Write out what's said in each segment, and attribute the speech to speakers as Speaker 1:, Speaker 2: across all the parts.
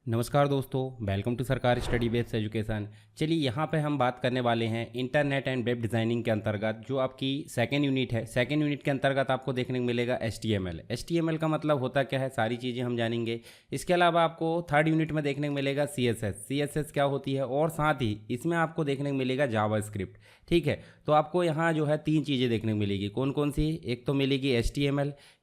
Speaker 1: नमस्कार दोस्तों, welcome to सरकार स्टडी बेस्ड एजुकेशन। चलिए यहाँ पे हम बात करने वाले हैं इंटरनेट एंड वेब डिज़ाइनिंग के अंतर्गत जो आपकी सेकेंड यूनिट है। सेकेंड यूनिट के अंतर्गत आपको देखने को मिलेगा HTML। HTML का मतलब होता क्या है, सारी चीज़ें हम जानेंगे। इसके अलावा आपको थर्ड यूनिट में देखने को मिलेगा CSS क्या होती है, और साथ ही इसमें आपको देखने को मिलेगा जावास्क्रिप्ट। ठीक है, तो आपको यहाँ जो है तीन चीज़ें देखने को मिलेगी। कौन कौन सी? एक तो मिलेगी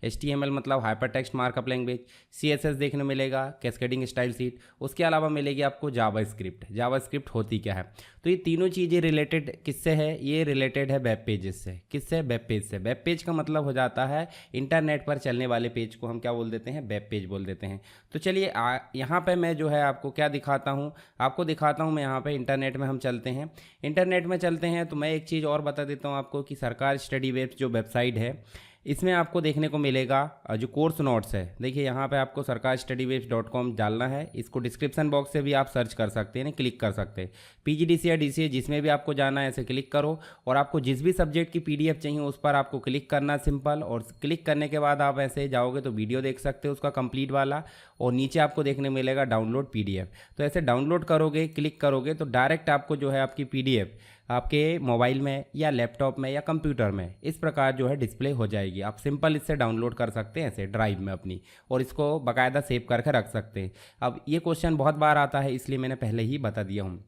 Speaker 1: HTML मतलब hyper text markup language. CSS देखने मिलेगा कैस्केडिंग स्टाइल शीट। उसके अलावा मिलेगी आपको जावास्क्रिप्ट होती क्या है। तो ये तीनों चीज़ें रिलेटेड किससे है? ये रिलेटेड है वेब पेजेस से। किससे? वेब पेज से। वेब पेज का मतलब हो जाता है इंटरनेट पर चलने वाले पेज को हम क्या बोल देते हैं? वेब पेज बोल देते हैं। तो चलिए यहाँ पे मैं जो है आपको क्या दिखाता हूँ, आपको दिखाता हूँ। मैं यहाँ पे इंटरनेट में हम चलते हैं। इंटरनेट में चलते हैं तो मैं एक चीज़ और बता देता हूँ आपको कि सरकार स्टडी वेब जो वेबसाइट है, इसमें आपको देखने को मिलेगा जो कोर्स नोट्स है। देखिए यहाँ पे आपको सरकार स्टडी वेब .com डालना है। इसको डिस्क्रिप्शन बॉक्स से भी आप सर्च कर सकते हैं, क्लिक कर सकते हैं। PGDCA या DCA जिसमें भी आपको जाना है ऐसे क्लिक करो, और आपको जिस भी सब्जेक्ट की PDF चाहिए उस पर आपको क्लिक करना सिंपल। और क्लिक करने के बाद आप ऐसे जाओगे तो वीडियो देख सकते हो उसका कंप्लीट वाला, और नीचे आपको देखने मिलेगा डाउनलोड PDF। तो ऐसे डाउनलोड करोगे, क्लिक करोगे तो डायरेक्ट आपको जो है आपकी PDF आपके मोबाइल में या लैपटॉप में या कंप्यूटर में इस प्रकार जो है डिस्प्ले हो जाएगी। आप सिंपल इससे डाउनलोड कर सकते हैं ऐसे ड्राइव में अपनी, और इसको बाकायदा सेव करके रख सकते हैं। अब ये क्वेश्चन बहुत बार आता है, इसलिए मैंने पहले ही बता दिया हूँ।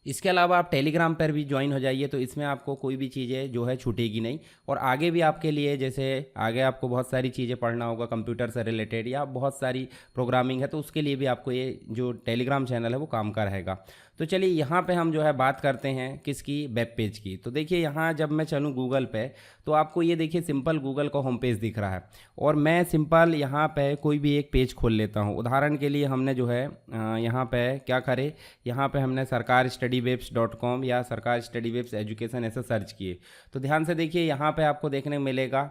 Speaker 1: इसके अलावा आप टेलीग्राम पर भी ज्वाइन हो जाइए, तो इसमें आपको कोई भी चीज़ें जो है छूटेगी नहीं। और आगे भी आपके लिए, जैसे आगे आपको बहुत सारी चीज़ें पढ़ना होगा कंप्यूटर से रिलेटेड या बहुत सारी प्रोग्रामिंग है, तो उसके लिए भी आपको ये जो टेलीग्राम चैनल है वो काम का रहेगा। तो चलिए यहाँ पे हम जो है बात करते हैं किसकी? वेब पेज की। तो देखिए यहाँ जब मैं चलूँ गूगल पे, तो आपको ये देखिए सिंपल गूगल का होम पेज दिख रहा है, और मैं सिंपल यहाँ पे कोई भी एक पेज खोल लेता हूँ। उदाहरण के लिए हमने जो है यहाँ पे क्या करे, यहाँ पे हमने सरकार स्टडी वेब्स .com या सरकार स्टडी वेब्स एजुकेशन ऐसे सर्च किए। तो ध्यान से देखिए यहाँ पे आपको देखने को मिलेगा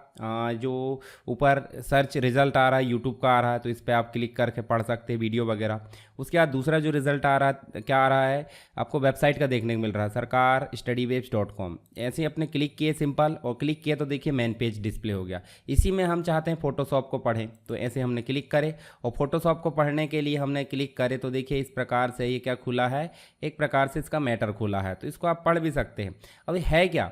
Speaker 1: जो ऊपर सर्च रिजल्ट आ रहा है यूट्यूब का आ रहा है, तो इस पर आप क्लिक करके पढ़ सकते हैं वीडियो वगैरह। उसके बाद दूसरा जो रिजल्ट आ रहा है, क्या आ रहा है, आपको वेबसाइट का देखने को मिल रहा है सरकार स्टडी वेब्स .com। ऐसे ही अपने क्लिक किए सिंपल, और क्लिक किए तो देखिए मेन पेज डिस्प्ले हो गया। इसी में हम चाहते हैं फोटोशॉप को पढ़ें, तो ऐसे हमने क्लिक करे, और फोटोशॉप को पढ़ने के लिए हमने क्लिक करे तो देखिए इस प्रकार से ये क्या खुला है, एक प्रकार से इसका मैटर खुला है। तो इसको आप पढ़ भी सकते हैं। अब है क्या,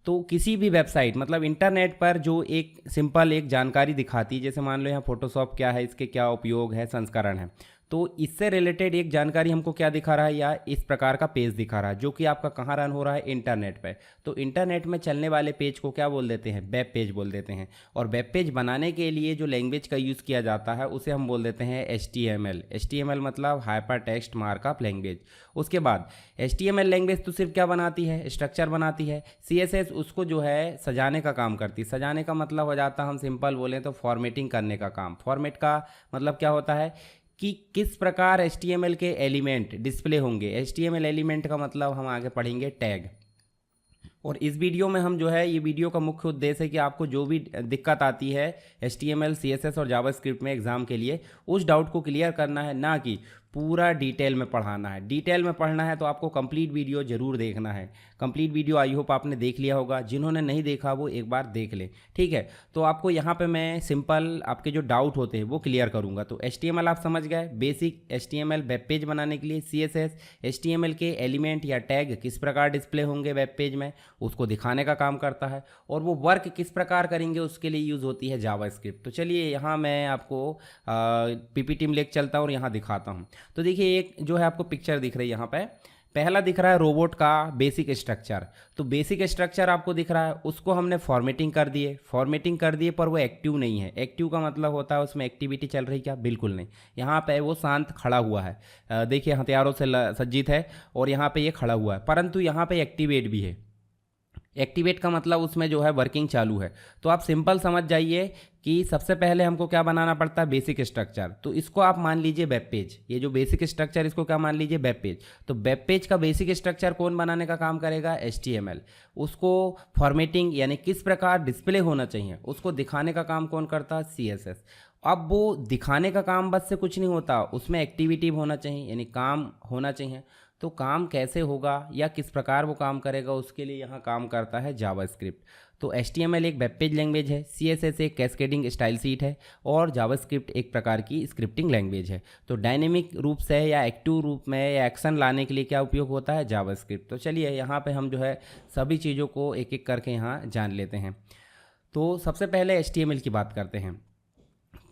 Speaker 1: तो किसी भी वेबसाइट मतलब इंटरनेट पर जो एक सिंपल एक जानकारी दिखाती है, जैसे मान लो यहाँ फोटोशॉप क्या है, इसके क्या उपयोग है, संस्करण है, तो इससे रिलेटेड एक जानकारी हमको क्या दिखा रहा है, या इस प्रकार का पेज दिखा रहा है जो कि आपका कहाँ रन हो रहा है? इंटरनेट पे। तो इंटरनेट में चलने वाले पेज को क्या बोल देते हैं? वेब पेज बोल देते हैं। और वेब पेज बनाने के लिए जो लैंग्वेज का यूज़ किया जाता है उसे हम बोल देते हैं HTML मतलब हाइपर टेक्स्ट मार्कअप लैंग्वेज। उसके बाद HTML लैंग्वेज तो सिर्फ क्या बनाती है? स्ट्रक्चर बनाती है। CSS उसको जो है सजाने का काम करती है। सजाने का मतलब हो जाता है, हम सिंपल बोलें तो फॉर्मेटिंग करने का काम। फॉर्मेट का मतलब क्या होता है कि किस प्रकार HTML के एलिमेंट डिस्प्ले होंगे। HTML एलिमेंट का मतलब हम आगे पढ़ेंगे टैग। और इस वीडियो में हम जो है, ये वीडियो का मुख्य उद्देश्य है कि आपको जो भी दिक्कत आती है HTML CSS और जावास्क्रिप्ट में एग्जाम के लिए, उस डाउट को क्लियर करना है, ना कि पूरा डिटेल में पढ़ाना है। डिटेल में पढ़ना है तो आपको कंप्लीट वीडियो जरूर देखना है। कंप्लीट वीडियो आई होप आपने देख लिया होगा, जिन्होंने नहीं देखा वो एक बार देख लें। ठीक है, तो आपको यहाँ पे मैं सिंपल आपके जो डाउट होते हैं वो क्लियर करूँगा। तो HTML आप समझ गए, बेसिक HTML वेब पेज बनाने के लिए। CSS HTML के एलिमेंट या टैग किस प्रकार डिस्प्ले होंगे वेब पेज में, उसको दिखाने का काम करता है। और वो वर्क किस प्रकार करेंगे उसके लिए यूज़ होती है जावास्क्रिप्ट। तो चलिए यहाँ मैं आपको PPT में लेकर चलता हूँ और यहाँ दिखाता हूँ। तो देखिए एक जो है आपको पिक्चर दिख रही है, यहाँ पे पहला दिख रहा है रोबोट का बेसिक स्ट्रक्चर। तो बेसिक स्ट्रक्चर आपको दिख रहा है, उसको हमने फॉर्मेटिंग कर दिए पर वो एक्टिव नहीं है। एक्टिव का मतलब होता है उसमें एक्टिविटी चल रही, क्या? बिल्कुल नहीं। यहाँ पे वो शांत खड़ा हुआ है, देखिए हथियारों से सज्जित है, और यहाँ पे ये खड़ा हुआ है, परंतु यहाँ पे एक्टिवेट भी है। एक्टिवेट का मतलब उसमें जो है वर्किंग चालू है। तो आप सिंपल समझ जाइए कि सबसे पहले हमको क्या बनाना पड़ता है? Basic structure. तो इसको आप मान लीजिए वेब पेज, ये जो बेसिक स्ट्रक्चर इसको क्या मान लीजिए? Web page. तो वेब पेज का बेसिक स्ट्रक्चर कौन बनाने का काम करेगा? HTML। उसको फॉर्मेटिंग यानी किस प्रकार डिस्प्ले होना चाहिए उसको दिखाने का काम कौन करता है? CSS। अब वो दिखाने का काम बस से कुछ नहीं होता, उसमें एक्टिविटी होना चाहिए, यानी काम होना चाहिए। तो काम कैसे होगा या किस प्रकार वो काम करेगा, उसके लिए यहाँ काम करता है जावास्क्रिप्ट। तो HTML एक वेब पेज लैंग्वेज है, CSS एक कैस्केडिंग स्टाइल शीट है और जावास्क्रिप्ट एक प्रकार की स्क्रिप्टिंग लैंग्वेज है। तो डायनेमिक रूप से या एक्टिव रूप में या एक्शन लाने के लिए क्या उपयोग होता है, जावास्क्रिप्ट। तो चलिए यहाँ पे हम जो है सभी चीज़ों को एक एक करके यहाँ जान लेते हैं। तो सबसे पहले HTML की बात करते हैं।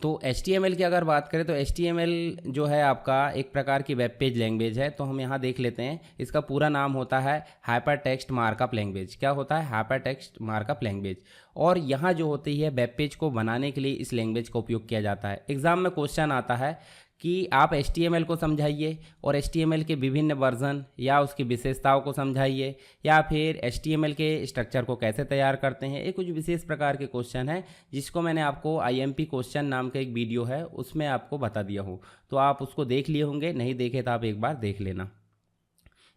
Speaker 1: तो HTML की अगर बात करें तो HTML जो है आपका एक प्रकार की वेब पेज लैंग्वेज है। तो हम यहाँ देख लेते हैं, इसका पूरा नाम होता है हाइपर टेक्स्ट मार्कअप लैंग्वेज। क्या होता है, हाइपर टेक्स्ट मार्कअप लैंग्वेज। और यहाँ जो होती है वेब पेज को बनाने के लिए इस लैंग्वेज का उपयोग किया जाता है। एग्जाम में क्वेश्चन आता है कि आप HTML को समझाइए और HTML के विभिन्न वर्जन या उसकी विशेषताओं को समझाइए, या फिर HTML के स्ट्रक्चर को कैसे तैयार करते हैं। ये कुछ विशेष प्रकार के क्वेश्चन हैं जिसको मैंने आपको IMP क्वेश्चन नाम का एक वीडियो है उसमें आपको बता दिया हूँ। तो आप उसको देख लिए होंगे, नहीं देखे तो आप एक बार देख लेना।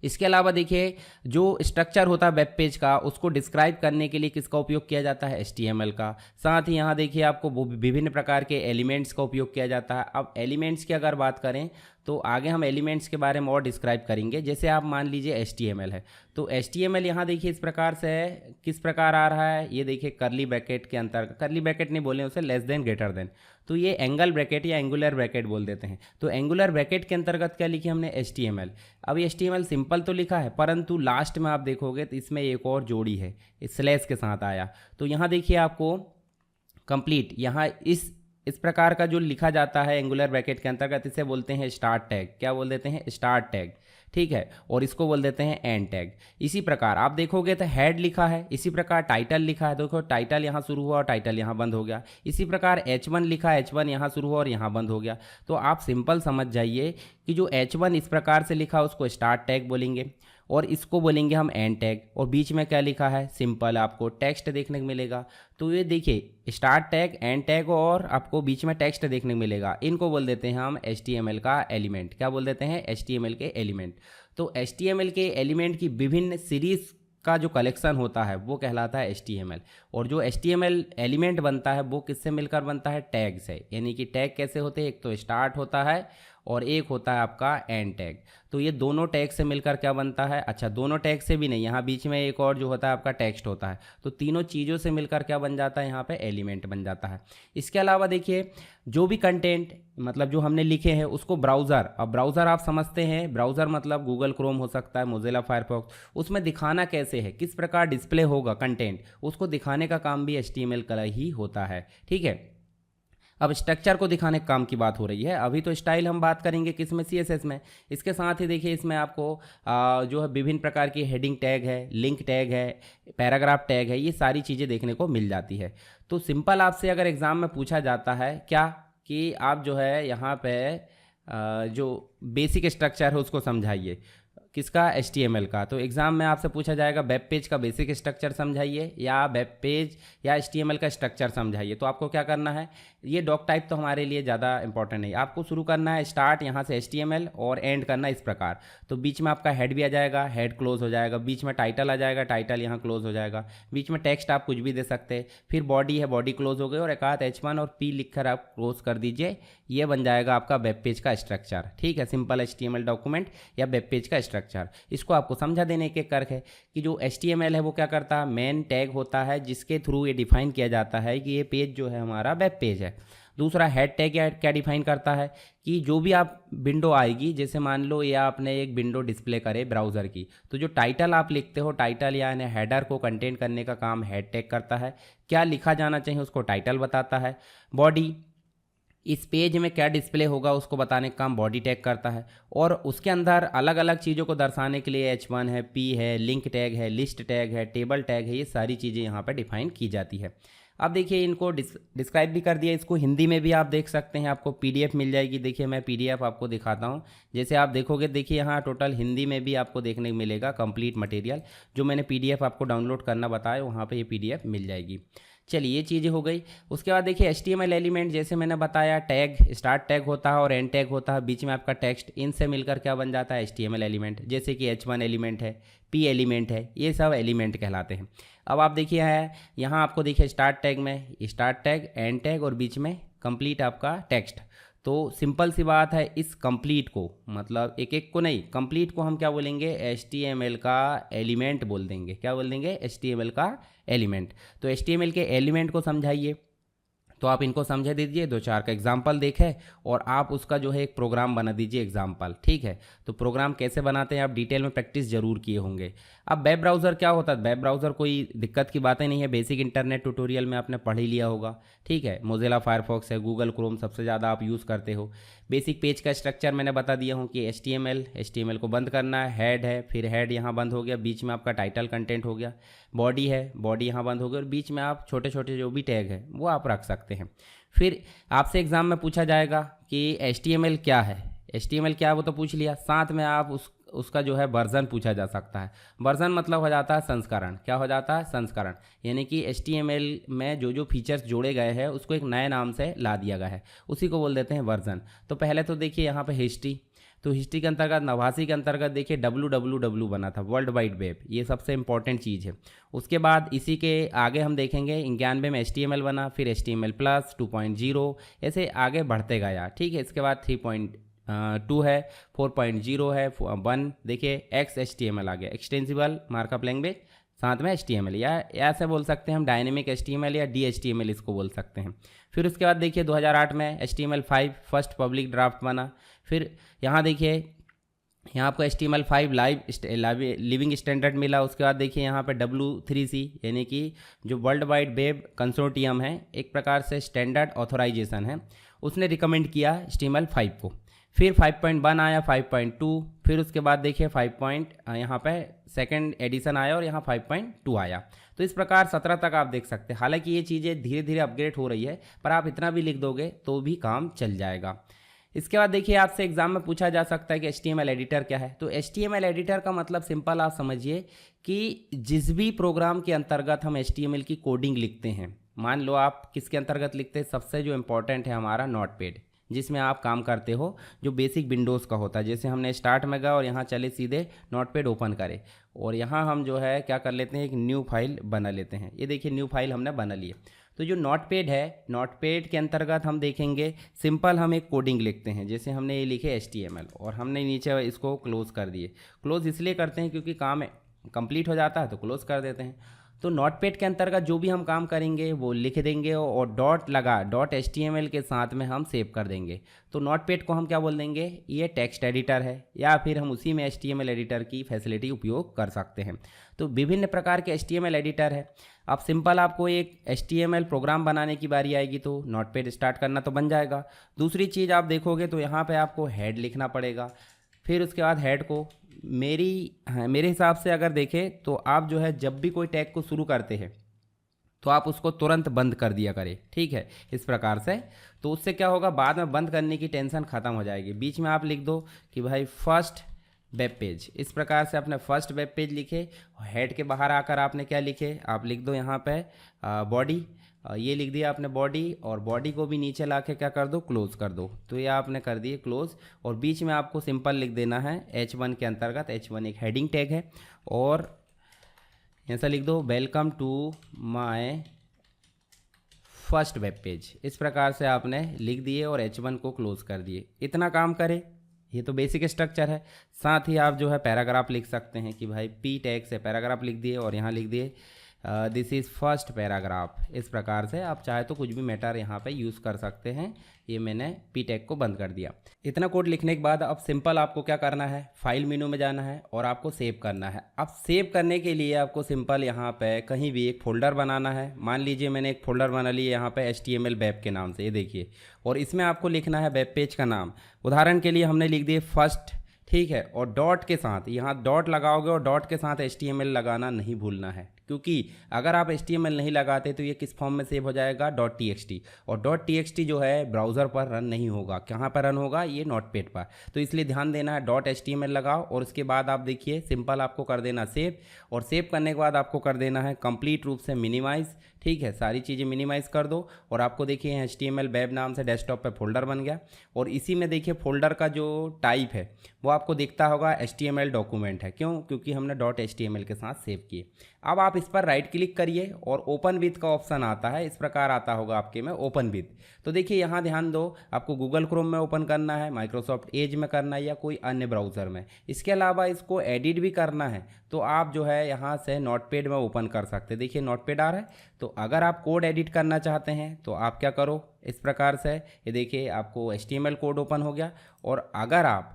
Speaker 1: इसके अलावा देखिए, जो स्ट्रक्चर होता है वेब पेज का उसको डिस्क्राइब करने के लिए किसका उपयोग किया जाता है, HTML का। साथ ही यहाँ देखिए आपको विभिन्न प्रकार के एलिमेंट्स का उपयोग किया जाता है। अब एलिमेंट्स की अगर बात करें तो आगे हम एलिमेंट्स के बारे में और डिस्क्राइब करेंगे। जैसे आप मान लीजिए HTML है, तो HTML यहाँ देखिए इस प्रकार से है, किस प्रकार आ रहा है, ये देखिए कर्ली ब्रैकेट के अंतर्गत, कर्ली ब्रैकेट नहीं बोले उसे, लेस देन ग्रेटर देन, तो ये एंगल ब्रैकेट या एंगुलर ब्रैकेट बोल देते हैं। तो एंगुलर ब्रैकेट के अंतर्गत क्या लिखे हमने, HTML। अब ये HTML सिंपल तो लिखा है, परंतु लास्ट में आप देखोगे तो इसमें एक और जोड़ी है, स्लैश के साथ आया। तो यहाँ देखिए आपको कंप्लीट, यहाँ इस प्रकार का जो लिखा जाता है एंगुलर ब्रैकेट के अंतर्गत, इसे बोलते हैं स्टार्ट टैग। क्या बोल देते हैं, स्टार्ट टैग, ठीक है। और इसको बोल देते हैं एंड टैग। इसी प्रकार आप देखोगे तो हेड लिखा है, इसी प्रकार टाइटल लिखा है, देखो टाइटल यहाँ शुरू हुआ और टाइटल यहाँ बंद हो गया। इसी प्रकार H1 लिखा है, H1 यहाँ शुरू हुआ और यहाँ बंद हो गया। तो आप सिंपल समझ जाइए कि जो H1 इस प्रकार से लिखा उसको स्टार्ट टैग बोलेंगे और इसको बोलेंगे हम एंड टैग। और बीच में क्या लिखा है, सिंपल आपको टेक्स्ट देखने को मिलेगा। तो ये देखिए स्टार्ट टैग, एंड टैग और आपको बीच में टेक्स्ट देखने को मिलेगा, इनको बोल देते हैं हम HTML का एलिमेंट। क्या बोल देते हैं, HTML के एलिमेंट। तो HTML के एलिमेंट की विभिन्न सीरीज का जो कलेक्शन होता है वो कहलाता है HTML। और जो HTML एलिमेंट बनता है वो किससे मिलकर बनता है, टैग से। यानी कि टैग कैसे होते हैं, एक तो स्टार्ट होता है और एक होता है आपका एंड टैग। तो ये दोनों टैग से मिलकर क्या बनता है, अच्छा दोनों टैग से भी नहीं, यहाँ बीच में एक और जो होता है आपका टेक्स्ट होता है। तो तीनों चीज़ों से मिलकर क्या बन जाता है, यहाँ पे एलिमेंट बन जाता है। इसके अलावा देखिए जो भी कंटेंट मतलब जो हमने लिखे हैं उसको ब्राउज़र, अब ब्राउज़र आप समझते हैं, ब्राउज़र मतलब गूगल क्रोम हो सकता है, मोज़िला फायरफॉक्स, उसमें दिखाना कैसे है, किस प्रकार डिस्प्ले होगा कंटेंट, उसको दिखाने का काम भी HTML का ही होता है, ठीक है। अब स्ट्रक्चर को दिखाने के काम की बात हो रही है, अभी तो स्टाइल हम बात करेंगे किसमें, CSS में। इसके साथ ही देखिए इसमें आपको जो है विभिन्न प्रकार की हेडिंग टैग है, लिंक टैग है, पैराग्राफ टैग है, ये सारी चीज़ें देखने को मिल जाती है। तो सिंपल आपसे अगर एग्ज़ाम में पूछा जाता है क्या कि आप जो है यहाँ पे जो बेसिक स्ट्रक्चर है उसको समझाइए, किसका, HTML का। तो एग्जाम में आपसे पूछा जाएगा वेब पेज का बेसिक स्ट्रक्चर समझाइए या वेब पेज या HTML का स्ट्रक्चर समझाइए। तो आपको क्या करना है, ये डॉक टाइप तो हमारे लिए ज़्यादा इंपॉर्टेंट नहीं, आपको शुरू करना है स्टार्ट यहाँ से HTML और एंड करना इस प्रकार। तो बीच में आपका हेड भी आ जाएगा, हेड क्लोज हो जाएगा, बीच में टाइटल आ जाएगा, टाइटल यहाँ क्लोज हो जाएगा, बीच में टेक्स्ट आप कुछ भी दे सकते हैं, फिर बॉडी है, बॉडी क्लोज हो गई और एक आध H1 और P लिखकर आप क्लोज कर दीजिए। ये बन जाएगा आपका वेब पेज का स्ट्रक्चर, ठीक है, सिंपल HTML डॉक्यूमेंट या वेब पेज का स्ट्रक्चर। इसको आपको समझा देने के करके है कि जो HTML है वो क्या करता है, मेन टैग होता है जिसके थ्रू ये डिफाइन किया जाता है कि ये पेज जो है हमारा वेब पेज है। दूसरा हेड टैग क्या डिफाइन करता है कि जो भी आप विंडो आएगी, जैसे मान लो ये आपने एक विंडो डिस्प्ले करे ब्राउज़र की, तो जो टाइटल आप लिखते हो, टाइटल यानी हेडर को कंटेंट करने का काम हेड टैग करता है, क्या लिखा जाना चाहिए उसको टाइटल बताता है। बॉडी, इस पेज में क्या डिस्प्ले होगा उसको बताने का काम बॉडी टैग करता है। और उसके अंदर अलग अलग चीज़ों को दर्शाने के लिए H1 है, P है, लिंक टैग है, लिस्ट टैग है, टेबल टैग है, ये सारी चीज़ें यहाँ पर डिफाइन की जाती है। अब देखिए इनको डिस्क्राइब भी कर दिया, इसको हिंदी में भी आप देख सकते हैं, आपको PDF मिल जाएगी। देखिए मैं PDF आपको दिखाता हूँ, जैसे आप देखोगे देखिए यहाँ टोटल हिंदी में भी आपको देखने को मिलेगा कंप्लीट मटेरियल, जो मैंने PDF आपको डाउनलोड करना बताया वहाँ पे ये PDF मिल जाएगी। चलिए ये चीज़ें हो गई। उसके बाद देखिए HTML एलिमेंट, जैसे मैंने बताया टैग, स्टार्ट टैग होता है और एंड टैग होता है, बीच में आपका टेक्स्ट, इनसे मिलकर क्या बन जाता है HTML एलिमेंट। जैसे कि H1 एलिमेंट है, P एलिमेंट है, ये सब एलिमेंट कहलाते हैं। अब आप देखिए है यहाँ आपको देखिए स्टार्ट टैग में स्टार्ट टैग, एंड टैग और बीच में कंप्लीट आपका टेक्स्ट। तो सिंपल सी बात है, इस कंप्लीट को, मतलब एक एक को नहीं, कंप्लीट को हम क्या बोलेंगे, HTML का एलिमेंट बोल देंगे। क्या बोल देंगे, HTML का एलिमेंट। तो HTML के एलिमेंट को समझाइए, तो आप इनको समझा दीजिए, 2-4 का एग्जाम्पल देखें और आप उसका जो है एक प्रोग्राम बना दीजिए एग्जाम्पल। ठीक है, तो प्रोग्राम कैसे बनाते हैं आप डिटेल में प्रैक्टिस जरूर किए होंगे। अब वेब ब्राउज़र क्या होता है, वेब ब्राउज़र कोई दिक्कत की बातें नहीं है, बेसिक इंटरनेट ट्यूटोरियल में आपने पढ़ ही लिया होगा। ठीक है, मोजिला फायरफॉक्स है, गूगल क्रोम सबसे ज़्यादा आप यूज़ करते हो। बेसिक पेज का स्ट्रक्चर मैंने बता दिया हूँ कि HTML को बंद करना है, हेड है, फिर हेड यहाँ बंद हो गया, बीच में आपका टाइटल कंटेंट हो गया, बॉडी है, बॉडी यहाँ बंद हो गया और बीच में आप छोटे छोटे जो भी टैग है वो आप रख सकते हैं। फिर आपसे एग्ज़ाम में पूछा जाएगा कि HTML क्या है, HTML क्या है वो तो पूछ लिया, साथ में आप उसका जो है वर्जन पूछा जा सकता है। वर्जन मतलब हो जाता है संस्करण। क्या हो जाता है, संस्करण, यानी कि HTML में जो जो फीचर्स जोड़े गए हैं उसको एक नए नाम से ला दिया गया है, उसी को बोल देते हैं वर्जन। तो पहले तो देखिए यहाँ पे हिस्ट्री, तो हिस्ट्री के अंतर्गत 89 के अंतर्गत देखिए WWW बना था, वर्ल्ड वाइड वेब, ये सबसे इंपॉर्टेंट चीज़ है। उसके बाद इसी के आगे हम देखेंगे 91 में HTML बना, फिर HTML+ 2.0, ऐसे आगे बढ़ते गया। ठीक है, इसके बाद 3.2 है, 4.0 है, 1 देखिए XHTML आ गया, एक्सटेंसिबल मार्कअप लैंग्वेज, साथ में HTML, या ऐसे बोल सकते हैं हम डायनेमिक HTML या DHTML इसको बोल सकते हैं। फिर उसके बाद देखिए 2008 में HTML5 फर्स्ट पब्लिक ड्राफ्ट बना। फिर यहाँ देखिए, यहाँ आपको HTML5 लिविंग स्टैंडर्ड मिला। उसके बाद देखिए यहाँ पे W3C यानी कि जो वर्ल्ड वाइड वेब कंसोर्टियम है, एक प्रकार से स्टैंडर्ड ऑथोराइजेशन है, उसने रिकमेंड किया HTML5 को। फिर 5.1 आया, 5.2, फिर उसके बाद देखिए 5. यहाँ पे सेकंड एडिशन आया और यहाँ 5.2 आया। तो इस प्रकार 17 तक आप देख सकते हैं। हालांकि ये चीज़ें धीरे धीरे अपग्रेड हो रही है, पर आप इतना भी लिख दोगे तो भी काम चल जाएगा। इसके बाद देखिए आपसे एग्जाम में पूछा जा सकता है कि HTML एडिटर क्या है। तो HTML एडिटर का मतलब सिंपल आप समझिए कि जिस भी प्रोग्राम के अंतर्गत हम HTML की कोडिंग लिखते हैं, मान लो आप किसके अंतर्गत लिखते हैं, सबसे जो इम्पोर्टेंट है हमारा नोटपैड, जिसमें आप काम करते हो, जो बेसिक विंडोज़ का होता है। जैसे हमने स्टार्ट में गए और यहाँ चले सीधे नोटपैड ओपन करें और यहाँ हम जो है क्या कर लेते हैं, एक न्यू फाइल बना लेते हैं। ये देखिए न्यू फाइल हमने बना ली है। तो जो नोटपैड है, नोटपैड के अंतर्गत हम देखेंगे सिंपल हम एक कोडिंग लिखते हैं। जैसे हमने ये लिखे HTML और हमने नीचे इसको क्लोज़ कर दिए। क्लोज़ इसलिए करते हैं क्योंकि काम कंप्लीट हो जाता है तो क्लोज़ कर देते हैं। तो नोटपैड के अंतर्गत जो भी हम काम करेंगे वो लिख देंगे और डॉट HTML के साथ में हम सेव कर देंगे। तो नोटपैड को हम क्या बोल देंगे, ये टेक्स्ट एडिटर है, या फिर हम उसी में HTML एडिटर की फैसिलिटी उपयोग कर सकते हैं। तो विभिन्न प्रकार के HTML एडिटर है। अब सिंपल आपको एक HTML प्रोग्राम बनाने की बारी आएगी तो नोटपैड स्टार्ट करना तो बन जाएगा। दूसरी चीज़ आप देखोगे तो यहाँ पे आपको हेड लिखना पड़ेगा। फिर उसके बाद हेड को मेरे हिसाब से अगर देखें तो आप जो है जब भी कोई टैग को शुरू करते हैं तो आप उसको तुरंत बंद कर दिया करें। ठीक है, इस प्रकार से, तो उससे क्या होगा, बाद में बंद करने की टेंशन ख़त्म हो जाएगी। बीच में आप लिख दो कि भाई फर्स्ट वेब पेज, इस प्रकार से आपने फर्स्ट वेब पेज लिखे। हेड के बाहर आकर आपने क्या लिखे, आप लिख दो यहाँ पे बॉडी, ये लिख दिया आपने बॉडी, और बॉडी को भी नीचे ला के क्या कर दो, क्लोज कर दो। तो ये आपने कर दिए क्लोज, और बीच में आपको सिंपल लिख देना है H1 के अंतर्गत, H1 एक हेडिंग टैग है, और ऐसा लिख दो welcome to my first web page. इस प्रकार से आपने लिख दिए और H1 को क्लोज कर दिए। इतना काम करें, ये तो बेसिक स्ट्रक्चर है। साथ ही आप जो है पैराग्राफ लिख सकते हैं कि भाई P टैग से पैराग्राफ लिख दिए और यहाँ लिख दिए दिस इज़ फर्स्ट पैराग्राफ। इस प्रकार से आप चाहे तो कुछ भी मैटर यहाँ पे यूज़ कर सकते हैं। ये मैंने P टैग को बंद कर दिया। इतना कोड लिखने के बाद अब सिंपल आपको क्या करना है, फाइल मेनू में जाना है और आपको सेव करना है। अब सेव करने के लिए आपको सिंपल यहाँ पे कहीं भी एक फ़ोल्डर बनाना है। मान लीजिए मैंने एक फ़ोल्डर बना लिया यहाँ पे HTML वेब के नाम से, ये देखिए, और इसमें आपको लिखना है वेब पेज का नाम। उदाहरण के लिए हमने लिख दिए फर्स्ट, ठीक है, और डॉट के साथ, यहाँ डॉट लगाओगे और डॉट के साथ HTML लगाना नहीं भूलना है, क्योंकि अगर आप HTML नहीं लगाते तो ये किस फॉर्म में सेव हो जाएगा, .txt, और .txt जो है ब्राउज़र पर रन नहीं होगा। कहाँ पर रन होगा, ये नोटपैड पर। तो इसलिए ध्यान देना है, .html लगाओ और उसके बाद आप देखिए सिंपल आपको कर देना सेव, और सेव करने के बाद आपको कर देना है कंप्लीट रूप से मिनिमाइज़। ठीक है, सारी चीज़ें मिनिमाइज़ कर दो और आपको देखिए HTML वेब नाम से डेस्कटॉप पे फोल्डर बन गया। और इसी में देखिए फोल्डर का जो टाइप है वो आपको दिखता होगा HTML डॉक्यूमेंट है। क्यों? क्योंकि हमने .html के साथ सेव किए। अब आप इस पर राइट क्लिक करिए और ओपन विथ का ऑप्शन आता है, इस प्रकार आता होगा आपके में ओपन विथ। तो देखिए यहाँ ध्यान दो, आपको गूगल क्रोम में ओपन करना है, माइक्रोसॉफ्ट एज में करना है या कोई अन्य ब्राउज़र में। इसके अलावा इसको एडिट भी करना है तो आप जो है यहाँ से नोटपैड में ओपन कर सकते हैं। देखिए नोटपैड आ रहा है। तो अगर आप कोड एडिट करना चाहते हैं तो आप क्या करो, इस प्रकार से ये देखिए आपको HTML कोड ओपन हो गया। और अगर आप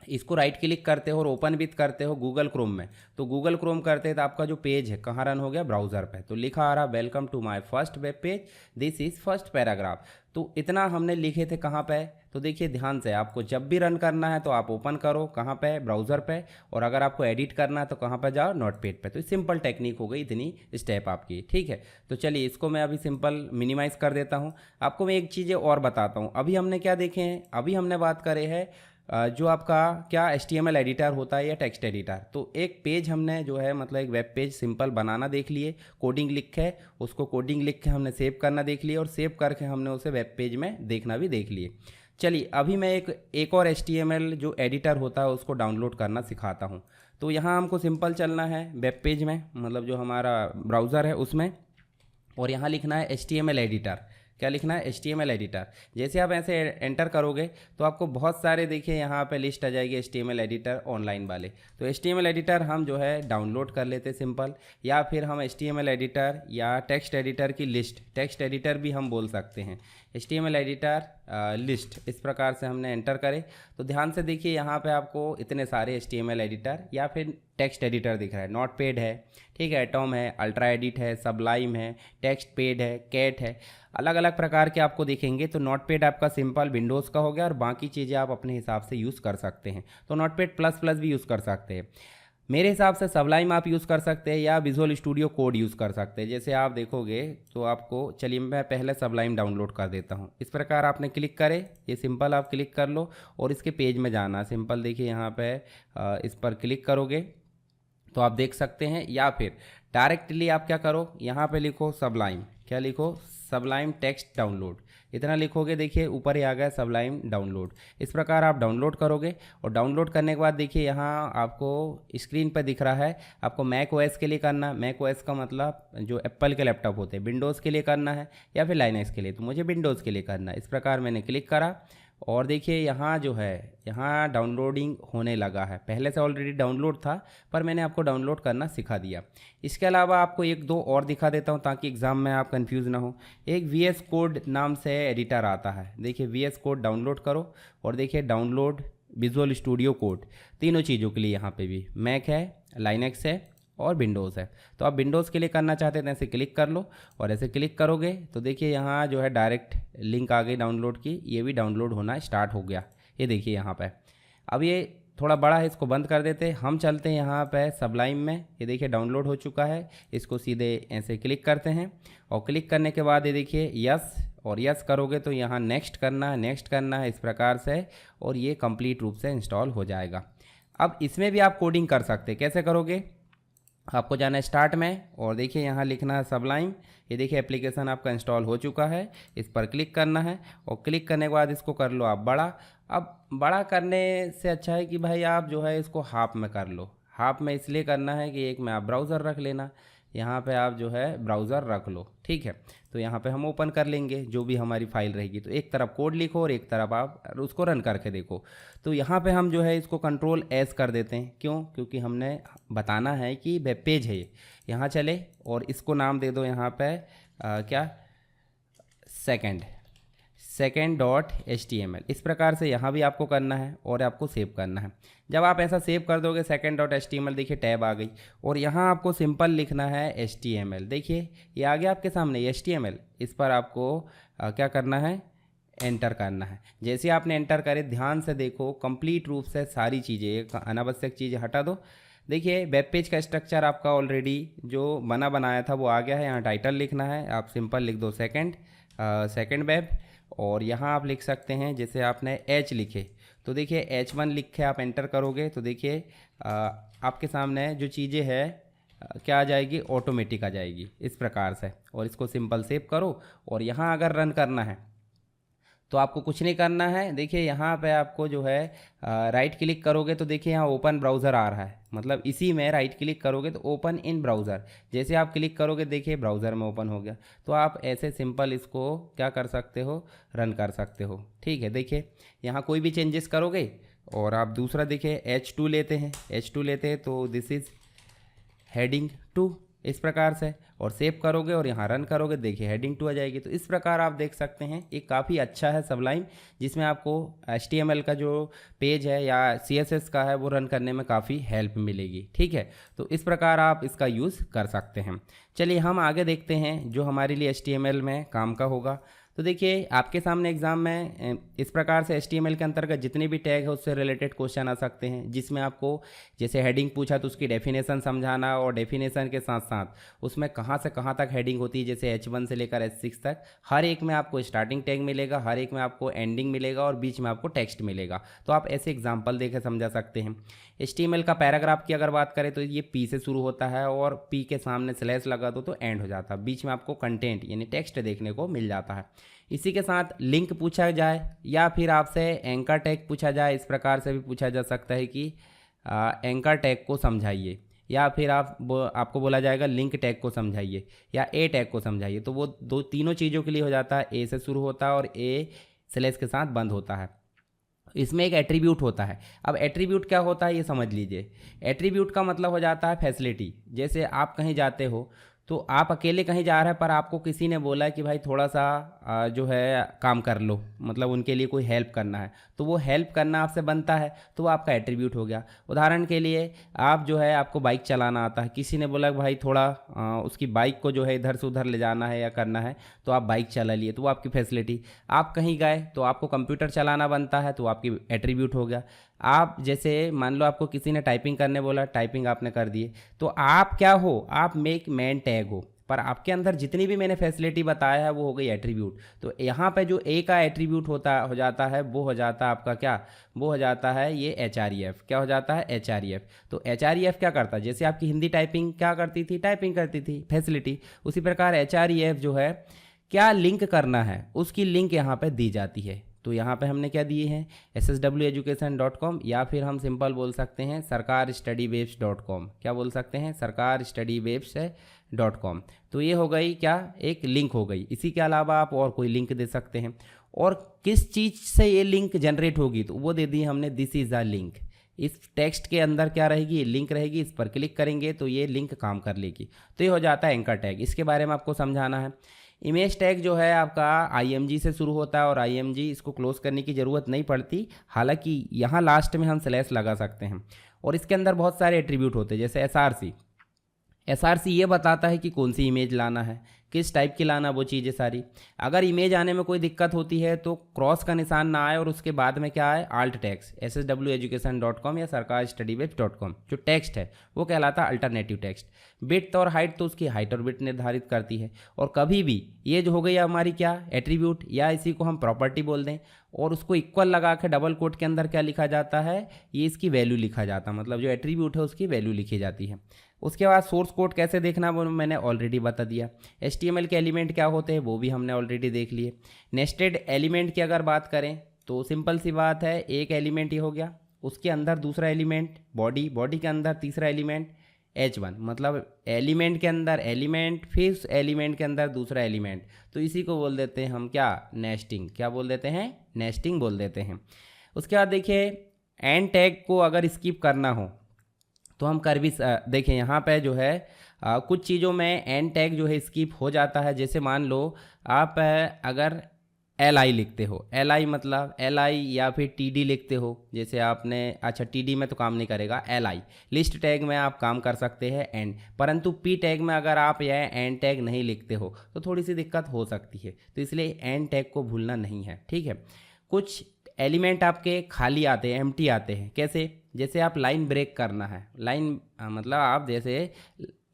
Speaker 1: इसको राइट क्लिक करते हो और ओपन विथ करते हो गूगल क्रोम में, तो गूगल क्रोम करते हैं तो आपका जो पेज है कहाँ रन हो गया, ब्राउज़र पे। तो लिखा आ रहा welcome to my first web page, this is first paragraph. तो इतना हमने लिखे थे कहाँ पे, तो देखिए ध्यान से, आपको जब भी रन करना है तो आप ओपन करो कहाँ पे, ब्राउज़र पे। और अगर आपको एडिट करना है तो कहाँ पे जाओ, नोटपैड पे। तो सिंपल टेक्निक हो गई, इतनी स्टेप आपकी, ठीक है। तो चलिए इसको मैं अभी सिंपल मिनिमाइज़ कर देता हूँ। आपको मैं एक चीज़ें और बताता हूँ। अभी हमने क्या देखे हैं, अभी हमने बात करे है जो आपका क्या HTML एडिटर होता है या टेक्स्ट एडिटर। तो एक पेज हमने जो है मतलब एक वेब पेज सिंपल बनाना देख लिए, कोडिंग लिख के उसको कोडिंग लिख के हमने सेव करना देख लिए और सेव करके हमने उसे वेब पेज में देखना भी देख लिए। चलिए अभी मैं एक और HTML जो एडिटर होता है उसको डाउनलोड करना सिखाता हूँ। तो यहाँ हमको सिंपल चलना है वेब पेज में, मतलब जो हमारा ब्राउज़र है उसमें, और यहाँ लिखना है HTML एडिटर। क्या लिखना है, HTML एडिटर। जैसे आप ऐसे एंटर करोगे तो आपको बहुत सारे देखिए यहाँ पे लिस्ट आ जाएगी HTML एडिटर ऑनलाइन वाले। तो HTML एडिटर हम जो है डाउनलोड कर लेते सिंपल, या फिर हम HTML एडिटर या टेक्स्ट एडिटर की लिस्ट, टेक्स्ट एडिटर भी हम बोल सकते हैं, HTML एडिटर लिस्ट, इस प्रकार से हमने एंटर करें। तो ध्यान से देखिए यहाँ पे आपको इतने सारे HTML एडिटर या फिर टेक्स्ट एडिटर दिख रहा है। नोटपैड है, ठीक है, एटॉम है, अल्ट्रा एडिट है, सबलाइम है, टेक्स्ट पैड है, कैट है, अलग अलग प्रकार के आपको दिखेंगे। तो नोटपैड आपका सिंपल विंडोज़ का हो गया और बाकी चीज़ें आप अपने हिसाब से यूज़ कर सकते हैं। तो नोटपैड प्लस प्लस भी यूज़ कर सकते हैं। मेरे हिसाब से सबलाइम आप यूज़ कर सकते हैं या विजुअल स्टूडियो कोड यूज़ कर सकते हैं। जैसे आप देखोगे तो आपको, चलिए मैं पहले सबलाइम डाउनलोड कर देता हूँ। इस प्रकार आपने क्लिक करे, ये सिंपल आप क्लिक कर लो और इसके पेज में जाना सिंपल। देखिए यहाँ पे इस पर क्लिक करोगे तो आप देख सकते हैं, या फिर डायरेक्टली आप क्या करो, यहाँ पे लिखो सबलाइम, क्या लिखो, सबलाइम टेक्स्ट डाउनलोड, इतना लिखोगे, देखिए ऊपर ही आ गया सबलाइम डाउनलोड। इस प्रकार आप डाउनलोड करोगे और डाउनलोड करने के बाद देखिए यहाँ आपको स्क्रीन पर दिख रहा है, आपको मैक OS के लिए करना। मैक OS का मतलब जो एप्पल के लैपटॉप होते हैं, विंडोज़ के लिए करना है या फिर लाइनक्स के लिए, तो मुझे विंडोज़ के लिए करना है। इस प्रकार मैंने क्लिक करा और देखिए यहाँ जो है, यहाँ डाउनलोडिंग होने लगा है। पहले से ऑलरेडी डाउनलोड था पर मैंने आपको डाउनलोड करना सिखा दिया। इसके अलावा आपको एक दो और दिखा देता हूँ ताकि एग्ज़ाम में आप कंफ्यूज ना हो। एक VS कोड नाम से एडिटर आता है, देखिए VS कोड डाउनलोड करो और देखिए डाउनलोड विजुअल स्टूडियो कोड, तीनों चीज़ों के लिए यहाँ पे भी मैक है, लाइनक्स है और विंडोज़ है। तो आप विंडोज़ के लिए करना चाहते हैं तो ऐसे क्लिक कर लो और ऐसे क्लिक करोगे तो देखिए यहाँ जो है डायरेक्ट लिंक आ गई डाउनलोड की, ये भी डाउनलोड होना स्टार्ट हो गया। ये देखिए यहाँ पे, अब ये थोड़ा बड़ा है, इसको बंद कर देते हैं। हम चलते हैं यहाँ पे सबलाइम में, ये देखिए डाउनलोड हो चुका है। इसको सीधे ऐसे क्लिक करते हैं और क्लिक करने के बाद ये देखिए यस, और यस करोगे तो यहाँ नेक्स्ट करना है, नेक्स्ट करना है, इस प्रकार से, और ये कंप्लीट रूप से इंस्टॉल हो जाएगा। अब इसमें भी आप कोडिंग कर सकते हैं। कैसे करोगे, आपको जाना है स्टार्ट में और देखिए यहाँ लिखना है सबलाइम। ये देखिए एप्लीकेशन आपका इंस्टॉल हो चुका है, इस पर क्लिक करना है और क्लिक करने के बाद इसको कर लो आप बड़ा। अब बड़ा करने से अच्छा है कि भाई आप जो है इसको हाफ में कर लो। हाफ में इसलिए करना है कि एक में आप ब्राउज़र रख लेना, यहाँ पे आप जो है ब्राउज़र रख लो, ठीक है। तो यहाँ पे हम ओपन कर लेंगे जो भी हमारी फाइल रहेगी। तो एक तरफ कोड लिखो और एक तरफ आप उसको रन करके देखो। तो यहाँ पे हम जो है इसको कंट्रोल एस कर देते हैं, क्यों, क्योंकि हमने बताना है कि वेब पेज है ये। यहाँ चले और इसको नाम दे दो यहाँ पे क्या, second.html। इस प्रकार से यहाँ भी आपको करना है और आपको सेव करना है। जब आप ऐसा सेव कर दोगे second.html, देखिए टैब आ गई और यहाँ आपको सिंपल लिखना है HTML। देखिए ये आ गया आपके सामने HTML। इस पर आपको क्या करना है, एंटर करना है। जैसे आपने एंटर करे, ध्यान से देखो कंप्लीट रूप से सारी चीज़ें, अनावश्यक चीज़ें हटा दो। देखिए वेब पेज का स्ट्रक्चर आपका ऑलरेडी जो बनाया था वो आ गया है। यहाँ टाइटल लिखना है, आप सिंपल लिख दो सेकंड वेब, और यहाँ आप लिख सकते हैं जैसे आपने H लिखे तो देखिए H1 लिखे आप एंटर करोगे तो देखिए आपके सामने जो चीज़ें हैं क्या आ जाएगी, ऑटोमेटिक आ जाएगी इस प्रकार से। और इसको सिंपल सेव करो और यहाँ अगर रन करना है तो आपको कुछ नहीं करना है। देखिए यहाँ पे आपको जो है राइट क्लिक करोगे तो देखिए यहाँ ओपन ब्राउज़र आ रहा है, मतलब इसी में राइट क्लिक करोगे तो ओपन इन ब्राउज़र, जैसे आप क्लिक करोगे देखिए ब्राउज़र में ओपन हो गया। तो आप ऐसे सिंपल इसको क्या कर सकते हो, रन कर सकते हो। ठीक है, देखिए यहाँ कोई भी चेंजेस करोगे और आप दूसरा देखिए H2 लेते हैं, H2 लेते हैं तो दिस इज़ हेडिंग 2 इस प्रकार से, और सेव करोगे और यहाँ रन करोगे देखिए हेडिंग 2 आ जाएगी। तो इस प्रकार आप देख सकते हैं ये काफ़ी अच्छा है सबलाइन, जिसमें आपको HTML का जो पेज है या CSS का है वो रन करने में काफ़ी हेल्प मिलेगी। ठीक है, तो इस प्रकार आप इसका यूज़ कर सकते हैं। चलिए हम आगे देखते हैं जो हमारे लिए HTML में काम का होगा। तो देखिए आपके सामने एग्ज़ाम में इस प्रकार से HTML के अंतर्गत जितने भी टैग है उससे रिलेटेड क्वेश्चन आ सकते हैं, जिसमें आपको जैसे हेडिंग पूछा तो उसकी डेफिनेशन समझाना, और डेफिनेशन के साथ साथ उसमें कहाँ से कहाँ तक हेडिंग होती है, जैसे H1 से लेकर H6 तक। हर एक में आपको स्टार्टिंग टैग मिलेगा, हर एक में आपको एंडिंग मिलेगा और बीच में आपको टेक्स्ट मिलेगा। तो आप ऐसे एग्जाम्पल देकर समझा सकते हैं। HTML का पैराग्राफ की अगर बात करें तो ये P से शुरू होता है और P के सामने स्लैश लगा दो तो एंड हो जाता है, बीच में आपको कंटेंट यानी टेक्स्ट देखने को मिल जाता है। इसी के साथ लिंक पूछा जाए या फिर आपसे एंकर टैग पूछा जाए, इस प्रकार से भी पूछा जा सकता है कि एंकर टैग को समझाइए, या फिर आपको बोला जाएगा लिंक टैग को समझाइए या ए टैग को समझाइए। तो वो दो तीनों चीज़ों के लिए हो जाता है, ए से शुरू होता है और ए स्लैश के साथ बंद होता है। इसमें एक एट्रीब्यूट होता है। अब एट्रीब्यूट क्या होता है ये समझ लीजिए। एट्रीब्यूट का मतलब हो जाता है फैसिलिटी। जैसे आप कहीं जाते हो तो आप अकेले कहीं जा रहे हैं पर आपको किसी ने बोला कि भाई थोड़ा सा जो है काम कर लो, मतलब उनके लिए कोई हेल्प करना है, तो वो हेल्प करना आपसे बनता है, तो वो आपका एट्रीब्यूट हो गया। उदाहरण के लिए आप जो है आपको बाइक चलाना आता है, किसी ने बोला कि भाई थोड़ा उसकी बाइक को जो है इधर से उधर ले जाना है या करना है, तो आप बाइक चला लिए, तो वो आपकी फैसिलिटी। आप कहीं गए तो आपको कंप्यूटर चलाना बनता है, तो आपकी एट्रीब्यूट हो गया। आप जैसे मान लो आपको किसी ने टाइपिंग करने बोला, टाइपिंग आपने कर दिए, तो आप क्या हो, आप मेक मैन टैग हो, पर आपके अंदर जितनी भी मैंने फैसिलिटी बताया है वो हो गई एट्रीब्यूट। तो यहाँ पे जो ए का एट्रीब्यूट हो जाता है वो हो जाता है आपका क्या, वो हो जाता है ये HREF। क्या हो जाता है, HREF। तो HREF क्या करता है, जैसे आपकी हिंदी टाइपिंग क्या करती थी, टाइपिंग करती थी फैसिलिटी, उसी प्रकार HREF जो है क्या लिंक करना है उसकी लिंक यहाँ पे दी जाती है। तो यहाँ पे हमने क्या दिए हैं, ssweducation.com, या फिर हम सिंपल बोल सकते हैं sarkarstudywaves.com। क्या बोल सकते हैं, sarkarstudywaves.com। तो ये हो गई क्या, एक लिंक हो गई। इसी के अलावा आप और कोई लिंक दे सकते हैं। और किस चीज़ से ये लिंक जनरेट होगी, तो वो दे दी हमने दिस इज़ अ लिंक। इस टेक्स्ट के अंदर क्या रहेगी, लिंक रहेगी, इस पर क्लिक करेंगे तो ये लिंक काम कर लेगी। तो ये हो जाता है एंकर टैग। इसके बारे में आपको समझाना है। इमेज टैग जो है आपका IMG से शुरू होता है, और IMG इसको क्लोज करने की ज़रूरत नहीं पड़ती, हालांकि यहाँ लास्ट में हम स्लैश लगा सकते हैं। और इसके अंदर बहुत सारे एट्रीब्यूट होते हैं, जैसे SRC ये बताता है कि कौन सी इमेज लाना है, किस टाइप की लाना, वो चीज़ें सारी। अगर इमेज आने में कोई दिक्कत होती है तो क्रॉस का निशान ना आए और उसके बाद में क्या आए, आल्ट टेक्स्ट, ssweducation.com या sarkarstudywaves.com। जो टेक्स्ट है वो कहलाता है अल्टरनेटिव टेक्स्ट। विड्थ और हाइट तो उसकी हाइट और विड्थ निर्धारित करती है। और कभी भी ये जो हो गई हमारी क्या, एट्रीब्यूट, या इसी को हम प्रॉपर्टी बोल दें, और उसको इक्वल लगा के डबल कोट के अंदर क्या लिखा जाता है, ये इसकी वैल्यू लिखा जाता है, मतलब जो एट्रीब्यूट है उसकी वैल्यू लिखी जाती है। उसके बाद सोर्स कोड कैसे देखना वो मैंने ऑलरेडी बता दिया। HTML के एलिमेंट क्या होते हैं वो भी हमने ऑलरेडी देख लिए। नेस्टेड एलिमेंट की अगर बात करें तो सिंपल सी बात है, एक एलिमेंट ये हो गया, उसके अंदर दूसरा एलिमेंट बॉडी, बॉडी के अंदर तीसरा एलिमेंट H1, मतलब एलिमेंट के अंदर एलिमेंट, फिर उस एलिमेंट के अंदर दूसरा एलिमेंट। तो इसी को बोल देते हैं हम क्या, नेस्टिंग। क्या बोल देते हैं, नेस्टिंग बोल देते हैं। उसके बाद देखिए एंड टैग को अगर स्किप करना हो तो हम कर भी देखें यहाँ पे जो है कुछ चीज़ों में एंड टैग जो है स्किप हो जाता है। जैसे मान लो आप अगर LI लिखते हो, LI मतलब LI, या फिर TD लिखते हो, जैसे आपने, अच्छा TD में तो काम नहीं करेगा, LI लिस्ट टैग में आप काम कर सकते हैं एंड, परंतु P टैग में अगर आप यह एंड टैग नहीं लिखते हो तो थोड़ी सी दिक्कत हो सकती है। तो इसलिए एंड टैग को भूलना नहीं है, ठीक है। कुछ एलिमेंट आपके खाली आते हैं, एम्प्टी आते हैं। कैसे, जैसे आप लाइन ब्रेक करना है, लाइन मतलब आप जैसे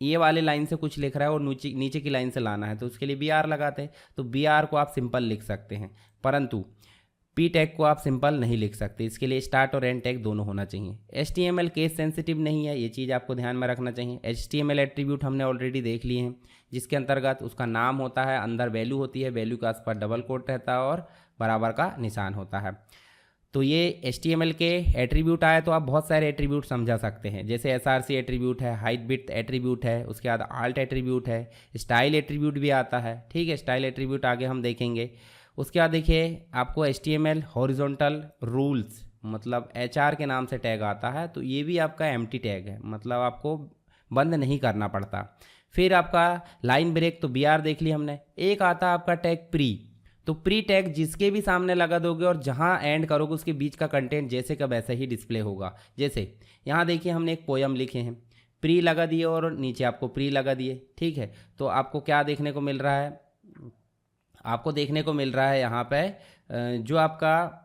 Speaker 1: ये वाले लाइन से कुछ लिख रहा है और नीचे की लाइन से लाना है, तो उसके लिए BR लगाते हैं। तो BR को आप सिंपल लिख सकते हैं, परंतु P टैग को आप सिंपल नहीं लिख सकते। इसके लिए स्टार्ट और एंड टैग दोनों होना चाहिए। HTML केस सेंसिटिव नहीं है, ये चीज़ आपको ध्यान में रखना चाहिए। HTML एट्रीब्यूट हमने ऑलरेडी देख लिए हैं, जिसके अंतर्गत उसका नाम होता है, अंदर वैल्यू होती है, वैल्यू के आस पास डबल कोट रहता है और बराबर का निशान होता है। तो ये HTML के एट्रीब्यूट आए तो आप बहुत सारे एट्रीब्यूट समझा सकते हैं, जैसे src एट्रीब्यूट है, हाइट विड्थ एट्रीब्यूट है, उसके बाद आल्ट एट्रीब्यूट है, स्टाइल एट्रीब्यूट भी आता है। ठीक है, स्टाइल एट्रीब्यूट आगे हम देखेंगे। उसके बाद देखिए आपको HTML हॉरिजॉन्टल रूल्स मतलब HR के नाम से टैग आता है, तो ये भी आपका एम्प्टी टैग है, मतलब आपको बंद नहीं करना पड़ता। फिर आपका लाइन ब्रेक तो BR देख लिया हमने। एक आता है आपका टैग प्री, तो प्री टैग जिसके भी सामने लगा दोगे और जहाँ एंड करोगे उसके बीच का कंटेंट जैसे का वैसे ही डिस्प्ले होगा। जैसे यहाँ देखिए हमने एक पोयम लिखे हैं, प्री लगा दिए और नीचे आपको प्री लगा दिए। ठीक है, तो आपको क्या देखने को मिल रहा है, आपको देखने को मिल रहा है यहाँ पे जो आपका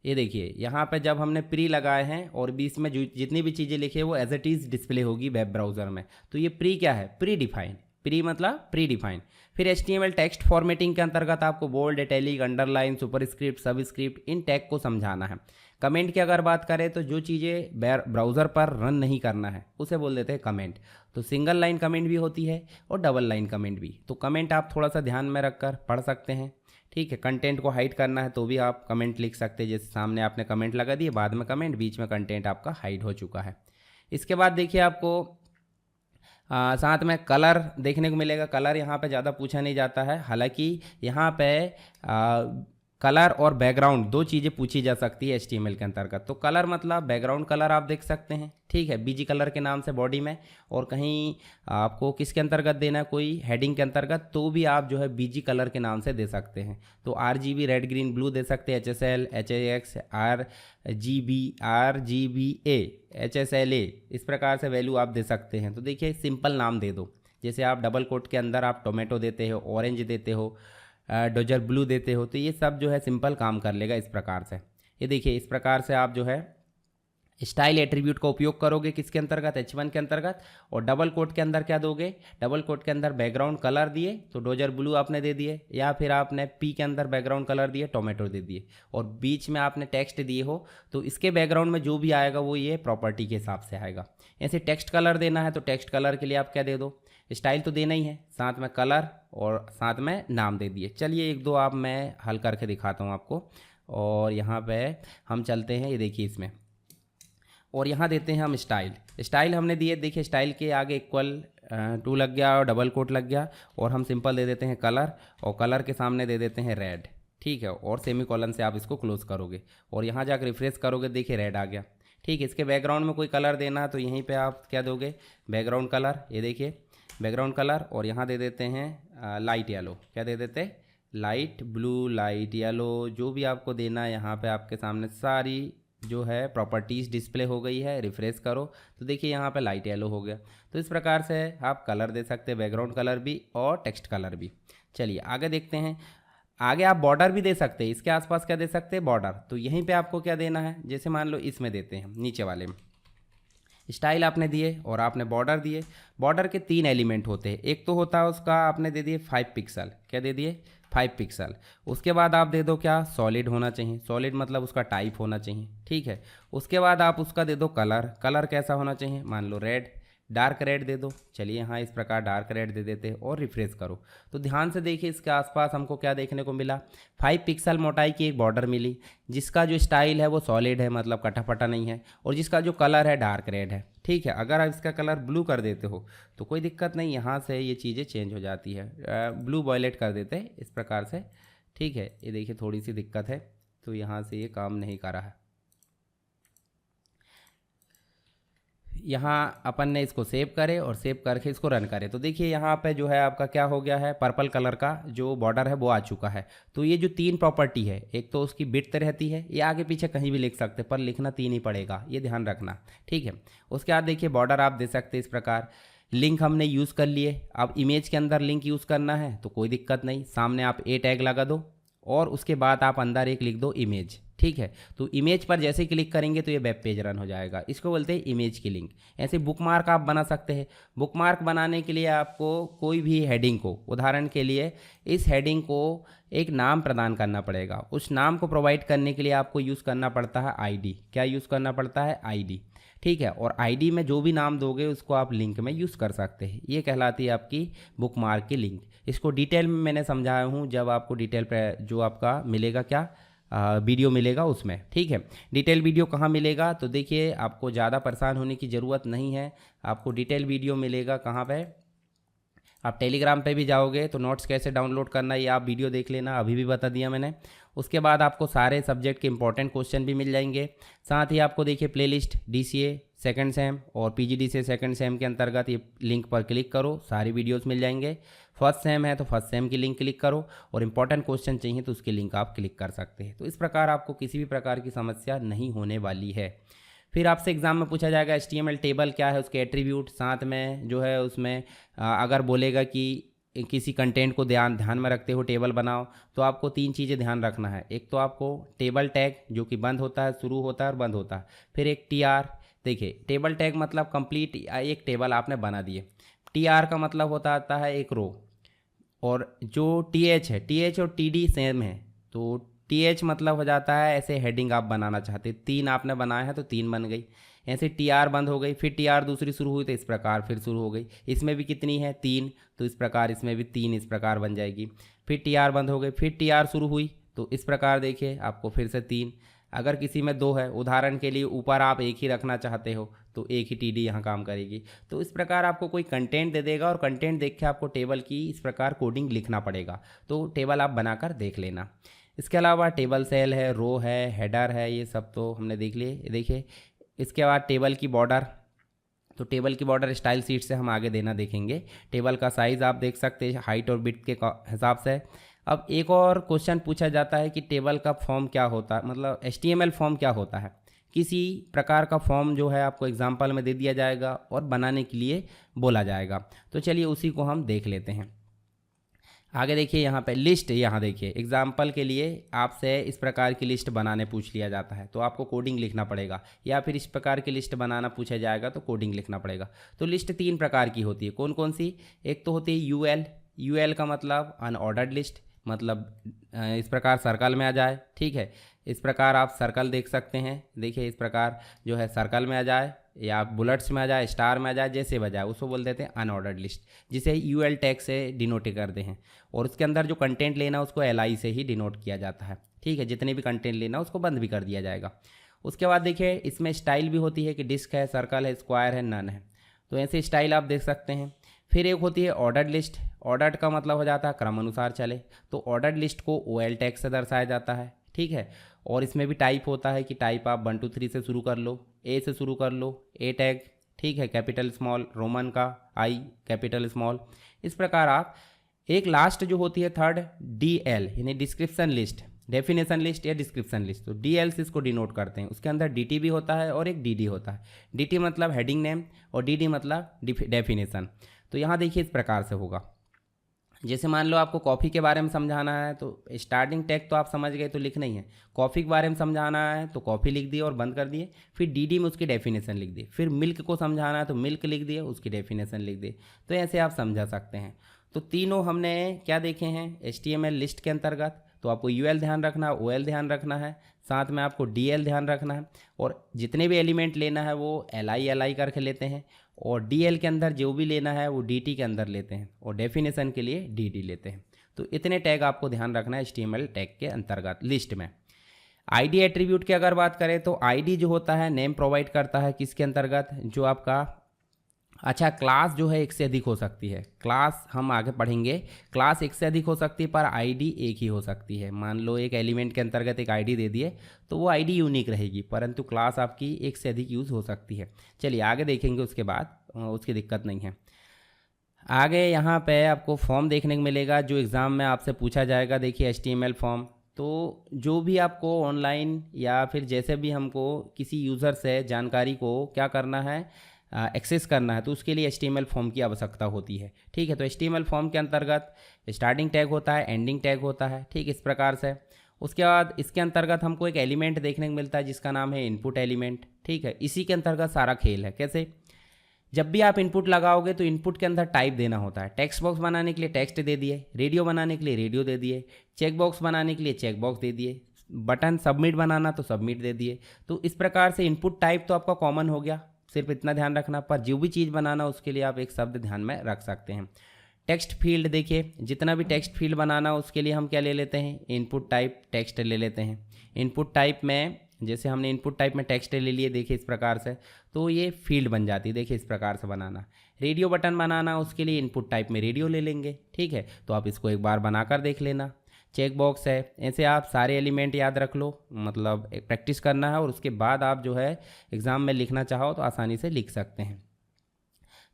Speaker 1: ये देखिए यहाँ पे जब हमने प्री लगाए हैं और बीच में जो जितनी भी चीज़ें लिखी है वो एज इट इज़ डिस्प्ले होगी वेब ब्राउज़र में। तो ये प्री क्या है, प्री डिफाइन, प्री मतलब प्री डिफाइन। फिर HTML टेक्स्ट फॉर्मेटिंग के अंतर्गत आपको bold, italic, underline, superscript, subscript इन टैग को समझाना है। कमेंट की अगर बात करें तो जो चीज़ें ब्राउज़र पर रन नहीं करना है उसे बोल देते हैं कमेंट। तो सिंगल लाइन कमेंट भी होती है और डबल लाइन कमेंट भी। तो कमेंट आप थोड़ा सा ध्यान में रखकर पढ़ सकते हैं। ठीक है, कंटेंट को हाइड करना है तो भी आप कमेंट लिख सकते हैं, जैसे सामने आपने कमेंट लगा दिए, बाद में कमेंट, बीच में कंटेंट आपका हाइड हो चुका है। इसके बाद देखिए आपको साथ में कलर देखने को मिलेगा। कलर यहाँ पे ज़्यादा पूछा नहीं जाता है, हालांकि यहाँ पे कलर और बैकग्राउंड दो चीज़ें पूछी जा सकती है HTML के अंतर्गत। तो कलर मतलब बैकग्राउंड कलर आप देख सकते हैं। ठीक है, BG कलर के नाम से बॉडी में, और कहीं आपको किसके अंतर्गत देना है, कोई हेडिंग के अंतर्गत, तो भी आप जो है BG कलर के नाम से दे सकते हैं। तो RGB रेड ग्रीन ब्लू दे सकते हैं, HSL, HAX, RGB, RGBA, HSLA, इस प्रकार से वैल्यू आप दे सकते हैं। तो देखिए सिंपल नाम दे दो, जैसे आप डबल कोट के अंदर आप टोमेटो देते हो, ऑरेंज देते हो, डोजर ब्लू देते हो, तो ये सब जो है सिंपल काम कर लेगा इस प्रकार से। ये देखिए इस प्रकार से आप जो है स्टाइल एट्रीब्यूट का उपयोग करोगे किसके अंतर्गत, H1 के अंतर्गत। और डबल कोट के अंदर क्या दोगे, डबल कोट के अंदर बैकग्राउंड कलर दिए तो डोजर ब्लू आपने दे दिए, या फिर आपने P के अंदर बैकग्राउंड कलर दिए टोमेटो दे दिए, और बीच में आपने टेक्स्ट दिए हो तो इसके बैकग्राउंड में जो भी आएगा वो ये प्रॉपर्टी के हिसाब से आएगा। ऐसे टेक्स्ट कलर देना है तो टेक्स्ट कलर के लिए आप क्या दे दो, स्टाइल तो देना ही है, साथ में कलर और साथ में नाम दे दिए। चलिए एक दो आप मैं हल करके दिखाता हूँ आपको। और यहाँ पे हम चलते हैं, ये देखिए इसमें, और यहाँ देते हैं हम स्टाइल। स्टाइल हमने दिए, देखिए स्टाइल के आगे इक्वल टू लग गया और डबल कोट लग गया, और हम सिंपल दे देते हैं कलर, और कलर के सामने दे देते हैं रेड। ठीक है, और सेमी कॉलन से आप इसको क्लोज करोगे और यहाँ जाकर रिफ्रेश करोगे, देखिए रेड आ गया। ठीक है, इसके बैकग्राउंड में कोई कलर देना है तो यहीं पे आप क्या दोगे, बैकग्राउंड कलर, ये देखिए बैकग्राउंड कलर, और यहाँ दे देते हैं लाइट येलो, क्या दे देते हैं, लाइट ब्लू, लाइट येलो, जो भी आपको देना है। यहाँ पे आपके सामने सारी जो है प्रॉपर्टीज़ डिस्प्ले हो गई है। रिफ्रेश करो तो देखिए यहाँ पे लाइट येलो हो गया। तो इस प्रकार से आप कलर दे सकते हैं, बैकग्राउंड कलर भी और टेक्स्ट कलर भी। चलिए आगे देखते हैं, आगे आप बॉर्डर भी दे सकते हैं, इसके आसपास क्या दे सकते हैं, बॉर्डर। तो यहीं पे आपको क्या देना है, जैसे मान लो इसमें देते हैं, नीचे वाले में स्टाइल आपने दिए और आपने बॉर्डर दिए। बॉर्डर के 3 एलिमेंट होते हैं, एक तो होता है उसका आपने दे दिए 5 पिक्सल, क्या दे दिए 5 पिक्सल। उसके बाद आप दे दो क्या, सॉलिड होना चाहिए, सॉलिड मतलब उसका टाइप होना चाहिए। ठीक है, उसके बाद आप उसका दे दो कलर, कलर कैसा होना चाहिए, मान लो रेड, डार्क रेड दे दो। चलिए हाँ इस प्रकार डार्क रेड दे देते हैं और रिफ्रेश करो तो ध्यान से देखिए इसके आसपास हमको क्या देखने को मिला, 5 पिक्सल मोटाई की एक बॉर्डर मिली, जिसका जो स्टाइल है वो सॉलिड है, मतलब कटाफटा नहीं है, और जिसका जो कलर है डार्क रेड है। ठीक है, अगर आप इसका कलर ब्लू कर देते हो तो कोई दिक्कत नहीं, यहाँ से ये चीज़ें चेंज हो जाती है, ब्लू वॉयलेट कर देते हैं इस प्रकार से। ठीक है, ये देखिए थोड़ी सी दिक्कत है, तो यहाँ से ये काम नहीं कर रहा है। यहाँ अपन ने इसको सेव करे और सेव करके इसको रन करें तो देखिए यहाँ पे जो है आपका क्या हो गया है, पर्पल कलर का जो बॉर्डर है वो आ चुका है। तो ये जो 3 प्रॉपर्टी है, एक तो उसकी विड्थ रहती है, ये आगे पीछे कहीं भी लिख सकते पर लिखना 3 ही पड़ेगा, ये ध्यान रखना। ठीक है, उसके बाद देखिए बॉर्डर आप दे सकते हैं इस प्रकार। लिंक हमने यूज़ कर लिए, अब इमेज के अंदर लिंक यूज़ करना है तो कोई दिक्कत नहीं, सामने आप ए टैग लगा दो और उसके बाद आप अंदर एक लिख दो इमेज। ठीक है। तो इमेज पर जैसे क्लिक करेंगे तो ये वेब पेज रन हो जाएगा, इसको बोलते हैं इमेज की लिंक। ऐसे बुकमार्क आप बना सकते हैं। बुकमार्क बनाने के लिए आपको कोई भी हेडिंग को, उदाहरण के लिए इस हेडिंग को एक नाम प्रदान करना पड़ेगा। उस नाम को प्रोवाइड करने के लिए आपको यूज़ करना पड़ता है आईडी। क्या यूज़ करना पड़ता है? आईडी, ठीक है। और आईडी में जो भी नाम दोगे उसको आप लिंक में यूज़ कर सकते हैं। ये कहलाती है आपकी बुकमार्क की लिंक। इसको डिटेल में मैंने समझाया हूँ, जब आपको डिटेल पे जो आपका मिलेगा क्या वीडियो मिलेगा उसमें, ठीक है। डिटेल वीडियो कहाँ मिलेगा? तो देखिए, आपको ज़्यादा परेशान होने की ज़रूरत नहीं है। आपको डिटेल वीडियो मिलेगा कहाँ पे? आप टेलीग्राम पे भी जाओगे तो नोट्स कैसे डाउनलोड करना है ये आप वीडियो देख लेना, अभी भी बता दिया मैंने। उसके बाद आपको सारे सब्जेक्ट के इंपॉर्टेंट क्वेश्चन भी मिल जाएंगे। साथ ही आपको देखिए प्लेलिस्ट डीसीए सेकंड सेम और पीजीडीसीए सेकंड सेम के अंतर्गत ये लिंक पर क्लिक करो, सारी वीडियोस मिल जाएंगे। फर्स्ट सेम है तो फर्स्ट सेम की लिंक क्लिक करो, और इंपॉर्टेंट क्वेश्चन चाहिए तो उसकी लिंक आप क्लिक कर सकते हैं। तो इस प्रकार आपको किसी भी प्रकार की समस्या नहीं होने वाली है। फिर आपसे एग्जाम में पूछा जाएगा HTML टेबल क्या है, उसके एट्रीब्यूट, साथ में जो है उसमें अगर बोलेगा कि किसी कंटेंट को ध्यान में रखते हो टेबल बनाओ, तो आपको 3 चीज़ें ध्यान रखना है। एक तो आपको टेबल टैग जो कि बंद होता है, शुरू होता है और बंद होता है। फिर एक TR, देखिए टेबल टैग मतलब कंप्लीट एक टेबल आपने बना दिए। TR का मतलब होता है एक रो, और जो TH है, TH और TD सेम है, तो TH मतलब हो जाता है ऐसे हेडिंग आप बनाना चाहते, 3 आपने बनाया है तो 3 बन गई। ऐसे TR बंद हो गई, फिर TR दूसरी शुरू हुई तो इस प्रकार फिर शुरू हो गई। इसमें भी कितनी है? 3, तो इस प्रकार इसमें भी 3 इस प्रकार बन जाएगी। फिर TR बंद हो गई, फिर TR शुरू हुई तो इस प्रकार देखिए आपको फिर से 3। अगर किसी में 2 है, उदाहरण के लिए ऊपर आप एक ही रखना चाहते हो तो एक ही TD यहाँ काम करेगी। तो इस प्रकार आपको कोई कंटेंट दे देगा और कंटेंट देख के आपको टेबल की इस प्रकार कोडिंग लिखना पड़ेगा। तो टेबल आप बनाकर देख लेना। इसके अलावा टेबल सेल है, रो है, हेडर है, ये सब तो हमने देख लिए। देखिए इसके बाद टेबल की बॉर्डर, तो टेबल की बॉर्डर स्टाइल शीट से हम आगे देना देखेंगे। टेबल का साइज़ आप देख सकते हैं हाइट और विड्थ के हिसाब से। अब एक और क्वेश्चन पूछा जाता है कि टेबल का फॉर्म क्या होता है, मतलब HTML फॉर्म क्या होता है। किसी प्रकार का फॉर्म जो है आपको एग्जाम्पल में दे दिया जाएगा और बनाने के लिए बोला जाएगा। तो चलिए उसी को हम देख लेते हैं। आगे देखिए यहाँ पे लिस्ट, यहाँ देखिए एग्जाम्पल के लिए आपसे इस प्रकार की लिस्ट बनाने पूछ लिया जाता है तो आपको कोडिंग लिखना पड़ेगा, या फिर इस प्रकार की लिस्ट बनाना पूछा जाएगा तो कोडिंग लिखना पड़ेगा। तो लिस्ट 3 प्रकार की होती है। कौन कौन सी? एक तो होती है UL। UL का मतलब अनऑर्डर्ड लिस्ट, मतलब इस प्रकार सर्कल में आ जाए, ठीक है। इस प्रकार आप सर्कल देख सकते हैं, देखिए इस प्रकार जो है सर्कल में आ जाए या बुलेट्स में आ जाए, स्टार में आ जाए, जैसे बजाए उसको बोल देते हैं अनऑर्डर्ड लिस्ट, जिसे UL टैग से डिनोट करते हैं। और उसके अंदर जो कंटेंट लेना उसको LI से ही डिनोट किया जाता है, ठीक है। जितने भी कंटेंट लेना उसको बंद भी कर दिया जाएगा। उसके बाद देखिए इसमें स्टाइल भी होती है कि डिस्क है, सर्कल है, स्क्वायर है, नन है, तो ऐसे स्टाइल आप देख सकते हैं। फिर एक होती है ऑर्डर्ड लिस्ट। ऑर्डर्ड का मतलब हो जाता है क्रम अनुसार चले, तो ऑर्डर्ड लिस्ट को OL टैग से दर्शाया जाता है, ठीक है। और इसमें भी टाइप होता है कि टाइप आप 1 2 3 से शुरू कर लो, A से शुरू कर लो, A टैग, ठीक है, कैपिटल स्मॉल, रोमन का I, कैपिटल स्मॉल। इस प्रकार आप एक लास्ट जो होती है थर्ड DL यानी डिस्क्रिप्शन लिस्ट, डेफिनेशन लिस्ट या डिस्क्रिप्शन लिस्ट, तो DL से इसको डिनोट करते हैं। उसके अंदर DT भी होता है और एक DD होता है। DT मतलब हेडिंग नेम और DD मतलब डेफिनेशन। तो यहाँ देखिए इस प्रकार से होगा। जैसे मान लो आपको कॉफ़ी के बारे में समझाना है तो स्टार्टिंग टैग तो आप समझ गए तो लिखना ही है। कॉफ़ी के बारे में समझाना है तो कॉफ़ी लिख दिए और बंद कर दिए, फिर DD में उसकी डेफिनेशन लिख दिए। फिर मिल्क को समझाना है तो मिल्क लिख दिए, उसकी डेफिनेशन लिख दिए। तो ऐसे आप समझा सकते हैं। तो तीनों हमने क्या देखे हैं HTML लिस्ट के अंतर्गत। तो आपको UL ध्यान रखना है, OL ध्यान रखना है, साथ में आपको DL ध्यान रखना है, और जितने भी एलिमेंट लेना है वो LI करके लेते हैं, और DL के अंदर जो भी लेना है वो DT के अंदर लेते हैं, और डेफिनेशन के लिए DD लेते हैं। तो इतने टैग आपको ध्यान रखना है HTML टैग के अंतर्गत लिस्ट में। ID एट्रीब्यूट की अगर बात करें तो ID जो होता है नेम प्रोवाइड करता है किसके अंतर्गत, जो आपका अच्छा क्लास जो है एक से अधिक हो सकती है। क्लास हम आगे पढ़ेंगे, क्लास एक से अधिक हो सकती है पर आईडी एक ही हो सकती है। मान लो एक एलिमेंट के अंतर्गत एक आईडी दे दिए तो वो आईडी यूनिक रहेगी, परंतु क्लास आपकी एक से अधिक यूज़ हो सकती है। चलिए आगे देखेंगे, उसके बाद उसकी दिक्कत नहीं है। आगे यहाँ पे आपको फॉर्म देखने को मिलेगा जो एग्ज़ाम में आपसे पूछा जाएगा। देखिए HTML फॉर्म, तो जो भी आपको ऑनलाइन या फिर जैसे भी हमको किसी यूज़र से जानकारी को क्या करना है, एक्सेस करना है, तो उसके लिए HTML फॉर्म की आवश्यकता होती है। ठीक है, तो HTML फॉर्म के अंतर्गत स्टार्टिंग टैग होता है, एंडिंग टैग होता है, ठीक इस प्रकार से। उसके बाद इसके अंतर्गत हमको एक एलिमेंट देखने को मिलता है जिसका नाम है इनपुट एलिमेंट। ठीक है, इसी के अंतर्गत सारा खेल है। कैसे? जब भी आप इनपुट लगाओगे तो इनपुट के अंदर टाइप देना होता है। टेक्स्ट बॉक्स बनाने के लिए टेक्स्ट दे दिए, रेडियो बनाने के लिए रेडियो दे दिए, चेक बॉक्स बनाने के लिए चेक बॉक्स दे दिए, बटन सबमिट बनाना तो सबमिट दे दिए। तो इस प्रकार से इनपुट टाइप तो आपका कॉमन हो गया, सिर्फ इतना ध्यान रखना। पर जो भी चीज़ बनाना उसके लिए आप एक शब्द ध्यान में रख सकते हैं। टेक्स्ट फील्ड देखिए, जितना भी टेक्स्ट फील्ड बनाना उसके लिए हम क्या ले लेते हैं, इनपुट टाइप टेक्स्ट ले लेते हैं। इनपुट टाइप में जैसे हमने इनपुट टाइप में टेक्स्ट ले लिए, देखिए इस प्रकार से, तो ये फील्ड बन जाती है। देखिए इस प्रकार से बनाना। रेडियो बटन बनाना उसके लिए इनपुट टाइप में रेडियो ले लेंगे। ठीक है, तो आप इसको एक बार बनाकर देख लेना। चेक बॉक्स है, ऐसे आप सारे एलिमेंट याद रख लो, मतलब एक प्रैक्टिस करना है और उसके बाद आप जो है एग्ज़ाम में लिखना चाहो तो आसानी से लिख सकते हैं।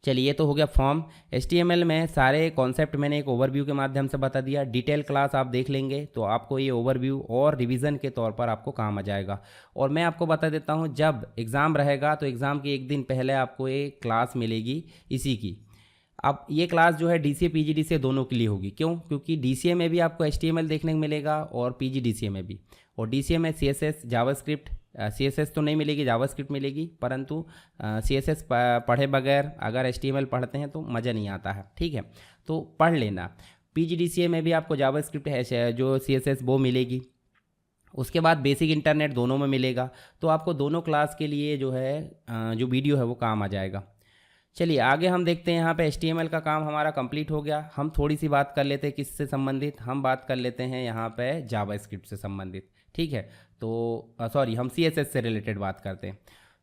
Speaker 1: चलिए, ये तो हो गया फॉर्म। HTML में सारे कॉन्सेप्ट मैंने एक ओवरव्यू के माध्यम से बता दिया। डिटेल क्लास आप देख लेंगे तो आपको ये ओवरव्यू और रिवीजन के तौर पर आपको काम आ जाएगा। और मैं आपको बता देता हूँ, जब एग्ज़ाम रहेगा तो एग्ज़ाम के एक दिन पहले आपको एक क्लास मिलेगी इसी की। अब ये क्लास जो है DCA PGDCA दोनों के लिए होगी। क्यों? क्योंकि DCA में भी आपको HTML देखने को मिलेगा और PGDCA में भी। और DCA में CSS जावास्क्रिप्ट, CSS तो नहीं मिलेगी, जावास्क्रिप्ट मिलेगी, परंतु CSS पढ़े बगैर अगर HTML पढ़ते हैं तो मज़ा नहीं आता है। ठीक है, तो पढ़ लेना। PGDCA में भी आपको जावास्क्रिप्ट है जो CSS वो मिलेगी। उसके बाद बेसिक इंटरनेट दोनों में मिलेगा। तो आपको दोनों क्लास के लिए जो है जो वीडियो है वो काम आ जाएगा। चलिए आगे हम देखते हैं। यहाँ पे HTML का काम हमारा कंप्लीट हो गया। हम थोड़ी सी बात कर लेते हैं किससे संबंधित, हम बात कर लेते हैं यहाँ पे जावास्क्रिप्ट से संबंधित। ठीक है, तो सॉरी, हम CSS से रिलेटेड बात करते हैं।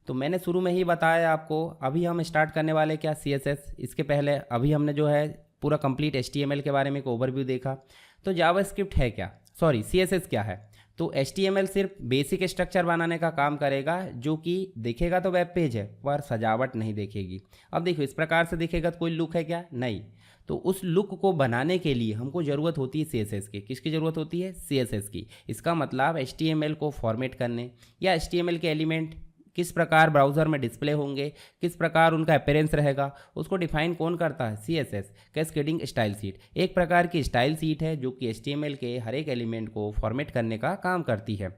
Speaker 1: तो मैंने शुरू में ही बताया आपको, अभी हम स्टार्ट करने वाले क्या, CSS। इसके पहले अभी हमने जो है पूरा कंप्लीट HTML के बारे में एक ओवरव्यू देखा। तो जावास्क्रिप्ट है क्या, सॉरी CSS क्या है। तो HTML सिर्फ बेसिक स्ट्रक्चर बनाने का काम करेगा, जो कि देखेगा तो वेब पेज है पर सजावट नहीं देखेगी। अब देखो इस प्रकार से दिखेगा तो कोई लुक है क्या, नहीं। तो उस लुक को बनाने के लिए हमको ज़रूरत होती है CSS की। किसकी ज़रूरत होती है, CSS की। इसका मतलब HTML को फॉर्मेट करने या HTML के एलिमेंट किस प्रकार ब्राउज़र में डिस्प्ले होंगे, किस प्रकार उनका अपीयरेंस रहेगा, उसको डिफाइन कौन करता है, CSS, कैस्केडिंग स्टाइल शीट। एक प्रकार की स्टाइल शीट है जो कि HTML के हर एक एलिमेंट को फॉर्मेट करने का काम करती है।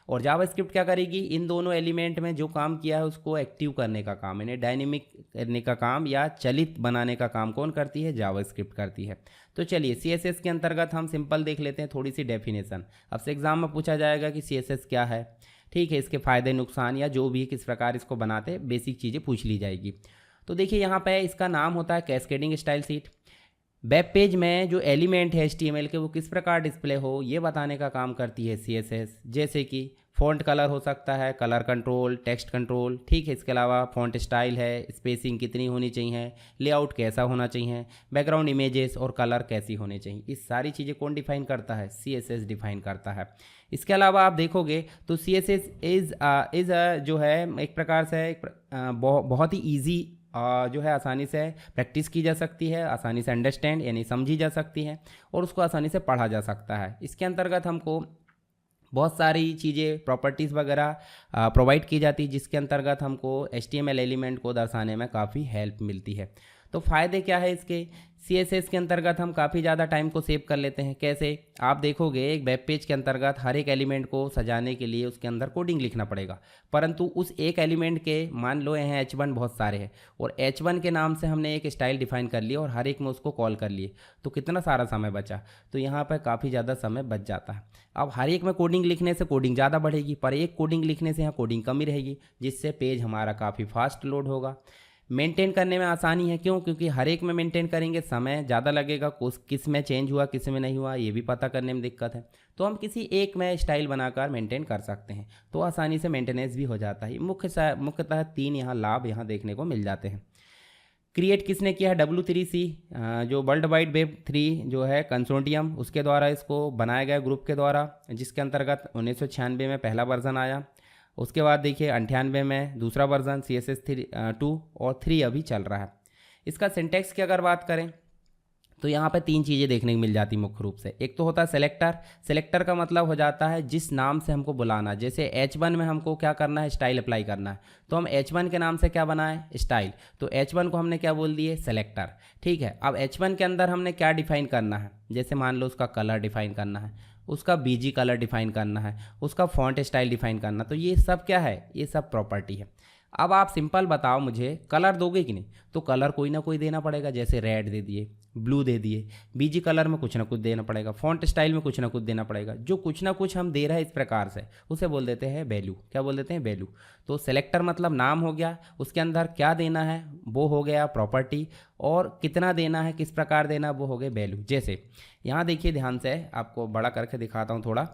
Speaker 1: और जावास्क्रिप्ट क्या करेगी, इन दोनों एलिमेंट में जो काम किया है उसको एक्टिव करने का काम, इन्हें डायनेमिक करने का काम या चलित बनाने का काम कौन करती है, जावास्क्रिप्ट करती है। तो चलिए CSS के अंतर्गत हम सिंपल देख लेते हैं थोड़ी सी डेफिनेशन। अब से एग्जाम में पूछा जाएगा कि CSS क्या है। ठीक है, इसके फ़ायदे नुकसान या जो भी किस प्रकार इसको बनाते बेसिक चीज़ें पूछ ली जाएगी। तो देखिए यहाँ पे इसका नाम होता है cascading style sheet. Web page में जो एलिमेंट है HTML के वो किस प्रकार डिस्प्ले हो ये बताने का काम करती है CSS। जैसे कि फ़ॉन्ट कलर हो सकता है, कलर कंट्रोल, टेक्स्ट कंट्रोल। ठीक है, इसके अलावा फ़ॉन्ट स्टाइल है, स्पेसिंग कितनी होनी चाहिए, लेआउट कैसा होना चाहिए, बैकग्राउंड इमेजेस और कलर कैसी होने चाहिए, इस सारी चीज़ें कौन डिफाइन करता है, CSS डिफाइन करता है। इसके अलावा आप देखोगे तो CSS इज़ जो है एक प्रकार से बहुत ही ईजी जो है आसानी से प्रैक्टिस की जा सकती है, आसानी से अंडरस्टैंड यानी समझी जा सकती है और उसको आसानी से पढ़ा जा सकता है। इसके अंतर्गत हमको बहुत सारी चीज़ें प्रॉपर्टीज़ वगैरह प्रोवाइड की जाती है, जिसके अंतर्गत हमको HTML एलिमेंट को दर्शाने में काफ़ी हेल्प मिलती है। तो फ़ायदे क्या है इसके, CSS के अंतर्गत हम काफ़ी ज़्यादा टाइम को सेव कर लेते हैं। कैसे, आप देखोगे एक वेब पेज के अंतर्गत हर एक एलिमेंट को सजाने के लिए उसके अंदर कोडिंग लिखना पड़ेगा, परंतु उस एक एलिमेंट के मान लो हैं H1 बहुत सारे हैं और H1 के नाम से हमने एक स्टाइल डिफाइन कर लिया और हर एक में उसको कॉल कर लिए, तो कितना सारा समय बचा। तो यहाँ पर काफ़ी ज़्यादा समय बच जाता है। अब हर एक में कोडिंग लिखने से कोडिंग ज़्यादा बढ़ेगी, पर एक कोडिंग लिखने से यहाँ कोडिंग कम ही रहेगी, जिससे पेज हमारा काफ़ी फास्ट लोड होगा। मेंटेन करने में आसानी है, क्यों, क्योंकि हर एक में मेंटेन करेंगे समय ज़्यादा लगेगा, किस में चेंज हुआ किस में नहीं हुआ ये भी पता करने में दिक्कत है। तो हम किसी एक में स्टाइल बनाकर मेंटेन कर सकते हैं, तो आसानी से मेंटेनेंस भी हो जाता है। मुख्यतः 3 यहाँ लाभ यहाँ देखने को मिल जाते हैं। क्रिएट किसने किया है, W3C जो वर्ल्ड वाइड वेब 3 जो है कंसोर्टियम, उसके द्वारा इसको बनाया गया ग्रुप के द्वारा, जिसके अंतर्गत 1996 में पहला वर्जन आया। उसके बाद देखिए 98 में दूसरा वर्जन CSS 2 और 3 अभी चल रहा है। इसका सिंटैक्स की अगर बात करें तो यहाँ पे 3 चीज़ें देखने को मिल जाती मुख्य रूप से। एक तो होता है सेलेक्टर। सेलेक्टर का मतलब हो जाता है जिस नाम से हमको बुलाना, जैसे H1 में हमको क्या करना है, स्टाइल अप्लाई करना है, तो हम H1 के नाम से क्या बनाए, स्टाइल, तो H1 को हमने क्या बोल दिए, सेलेक्टर। ठीक है, अब H1 के अंदर हमने क्या डिफाइन करना है, जैसे मान लो उसका कलर डिफाइन करना है, उसका बीजी कलर डिफाइन करना है, उसका फॉन्ट स्टाइल डिफाइन करना। तो ये सब क्या है, ये सब प्रॉपर्टी है। अब आप सिंपल बताओ मुझे, कलर दोगे कि नहीं? तो कलर कोई ना कोई देना पड़ेगा, जैसे रेड दे दिए, ब्लू दे दिए, बीजी कलर में कुछ ना कुछ देना पड़ेगा, फॉन्ट स्टाइल में कुछ ना कुछ देना पड़ेगा। जो कुछ ना कुछ हम दे रहे हैं इस प्रकार से, उसे बोल देते हैं वैल्यू। क्या बोल देते हैं? वैल्यू। तो सेलेक्टर मतलब नाम हो गया, उसके अंदर क्या देना है वो हो गया प्रॉपर्टी, और कितना देना है, किस प्रकार देना, वो हो गए वैल्यू। जैसे यहाँ देखिए ध्यान से, आपको बड़ा करके दिखाता हूँ थोड़ा।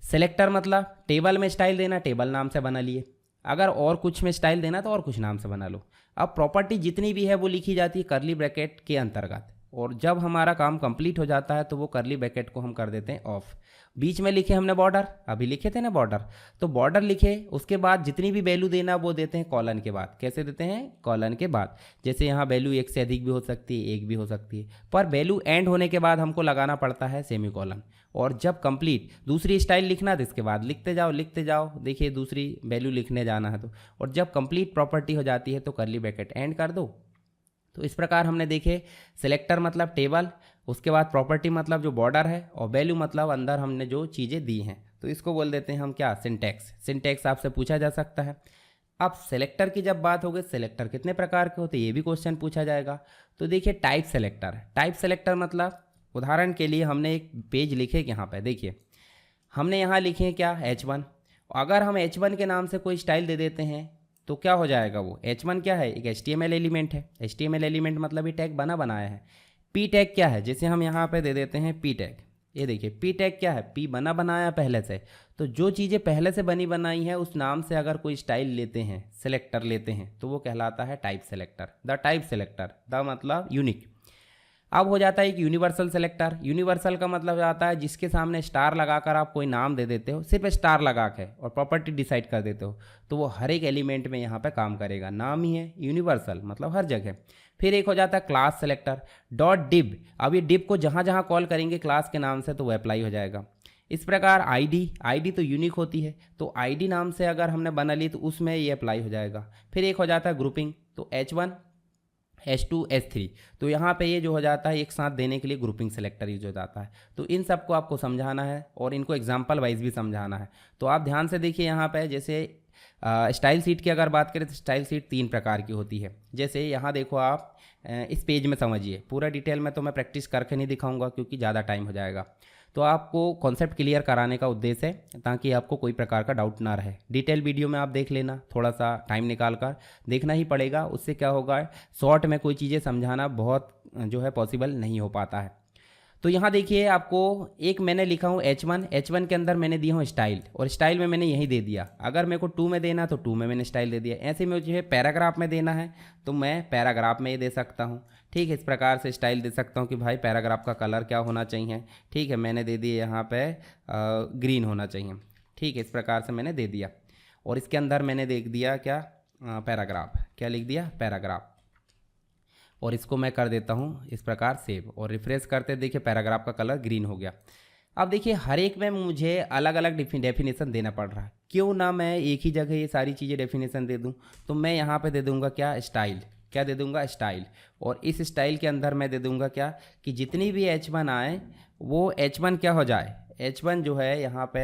Speaker 1: सेलेक्टर मतलब टेबल में स्टाइल देना, टेबल नाम से बना लिए। अगर और कुछ में स्टाइल देना तो और कुछ नाम से बना लो। अब प्रॉपर्टी जितनी भी है वो लिखी जाती है करली ब्रैकेट के अंतर्गत, और जब हमारा काम कंप्लीट हो जाता है तो वो करली ब्रैकेट को हम कर देते हैं ऑफ। बीच में लिखे हमने बॉर्डर, अभी लिखे थे ना बॉर्डर, तो बॉर्डर लिखे, उसके बाद जितनी भी वैल्यू देना वो देते हैं कॉलन के बाद। कैसे देते हैं? कॉलन के बाद। जैसे यहाँ वैल्यू एक से अधिक भी हो सकती है, एक भी हो सकती है, पर वैल्यू एंड होने के बाद हमको लगाना पड़ता है सेमी कॉलन। और जब कंप्लीट दूसरी स्टाइल लिखना तो इसके बाद लिखते जाओ लिखते जाओ, देखिए दूसरी वैल्यू लिखने जाना है तो। और जब कंप्लीट प्रॉपर्टी हो जाती है तो करली ब्रैकेट एंड कर दो। तो इस प्रकार हमने देखे, सिलेक्टर मतलब टेबल, उसके बाद प्रॉपर्टी मतलब जो बॉर्डर है, और वैल्यू मतलब अंदर हमने जो चीज़ें दी हैं, तो इसको बोल देते हैं हम क्या? सिंटैक्स। सिंटैक्स आपसे पूछा जा सकता है। अब सेलेक्टर की जब बात होगी, सेलेक्टर कितने प्रकार के होते हैं ये भी क्वेश्चन पूछा जाएगा। तो देखिए टाइप सेलेक्टर। टाइप सेलेक्टर मतलब उदाहरण के लिए हमने एक पेज लिखे यहाँ पे, देखिए हमने यहाँ लिखे क्या? H1। अगर हम H1 के नाम से कोई स्टाइल दे देते हैं तो क्या हो जाएगा? वो H1 क्या है? एक HTML एलिमेंट है। HTML एलिमेंट मतलब ये टैग बना बनाया है। P टैग क्या है? जैसे हम यहाँ पे दे देते हैं P टैग, ये देखिए P टैग क्या है? P बना बनाया पहले से। तो जो चीज़ें पहले से बनी बनाई है उस नाम से अगर कोई स्टाइल लेते हैं, सेलेक्टर लेते हैं, तो वो कहलाता है type selector. The type selector, the मतलब यूनिक। अब हो जाता है एक यूनिवर्सल सेलेक्टर। यूनिवर्सल का मतलब आता है जिसके सामने स्टार लगाकर आप कोई नाम दे देते हो, सिर्फ स्टार लगा के, और प्रॉपर्टी डिसाइड कर देते हो, तो वो हर एक एलिमेंट में यहाँ पे काम करेगा। नाम ही है यूनिवर्सल, मतलब हर जगह। फिर एक हो जाता है क्लास सेलेक्टर। डॉट डिव, अब ये डिव को जहाँ जहाँ कॉल करेंगे क्लास के नाम से तो वो अप्लाई हो जाएगा। इस प्रकार आईडी तो यूनिक होती है, तो आईडी नाम से अगर हमने बना ली तो उसमें ये अप्लाई हो जाएगा। फिर एक हो जाता है ग्रुपिंग, तो H1 H2 H3, तो यहाँ पे ये जो हो जाता है एक साथ देने के लिए ग्रुपिंग सेलेक्टर यूज हो जाता है। तो इन सबको आपको समझाना है और इनको एग्जांपल वाइज भी समझाना है। तो आप ध्यान से देखिए यहाँ पे, जैसे स्टाइल सीट की अगर बात करें तो स्टाइल सीट 3 प्रकार की होती है। जैसे यहाँ देखो आप इस पेज में समझिए, पूरा डिटेल में तो मैं प्रैक्टिस करके नहीं दिखाऊंगा क्योंकि ज़्यादा टाइम हो जाएगा। तो आपको कॉन्सेप्ट क्लियर कराने का उद्देश्य है ताकि आपको कोई प्रकार का डाउट ना रहे। डिटेल वीडियो में आप देख लेना, थोड़ा सा टाइम निकाल कर देखना ही पड़ेगा, उससे क्या होगा, शॉर्ट में कोई चीज़ें समझाना बहुत जो है पॉसिबल नहीं हो पाता है। तो यहाँ देखिए आपको एक मैंने लिखा हूँ H1 के अंदर मैंने दिया हूँ स्टाइल, और स्टाइल में मैंने यही दे दिया। अगर मेरे को 2 में देना तो 2 में मैंने स्टाइल दे दिया। ऐसे में मुझे पैराग्राफ में देना है तो मैं पैराग्राफ में ये दे सकता हूँ। ठीक है, इस प्रकार से स्टाइल दे सकता हूँ कि भाई पैराग्राफ का कलर क्या होना चाहिए। ठीक है, मैंने दे दिया यहाँ पे ग्रीन होना चाहिए। ठीक है, इस प्रकार से मैंने दे दिया, और इसके अंदर मैंने देख दिया क्या, पैराग्राफ। क्या लिख दिया? पैराग्राफ। और इसको मैं कर देता हूँ इस प्रकार सेव, और रिफ्रेश करते देखिए पैराग्राफ का कलर ग्रीन हो गया। अब देखिए हर एक में मुझे अलग अलग डेफिनेशन देना पड़ रहा है, क्यों ना मैं एक ही जगह ये सारी चीज़ें डेफिनेशन दे दूँ। तो मैं यहाँ पे दे दूँगा क्या? स्टाइल। क्या दे दूँगा? स्टाइल। और इस स्टाइल के अंदर मैं दे दूँगा क्या, कि जितनी भी H1 आए वो H1 क्या हो जाए, H1 जो है यहाँ पे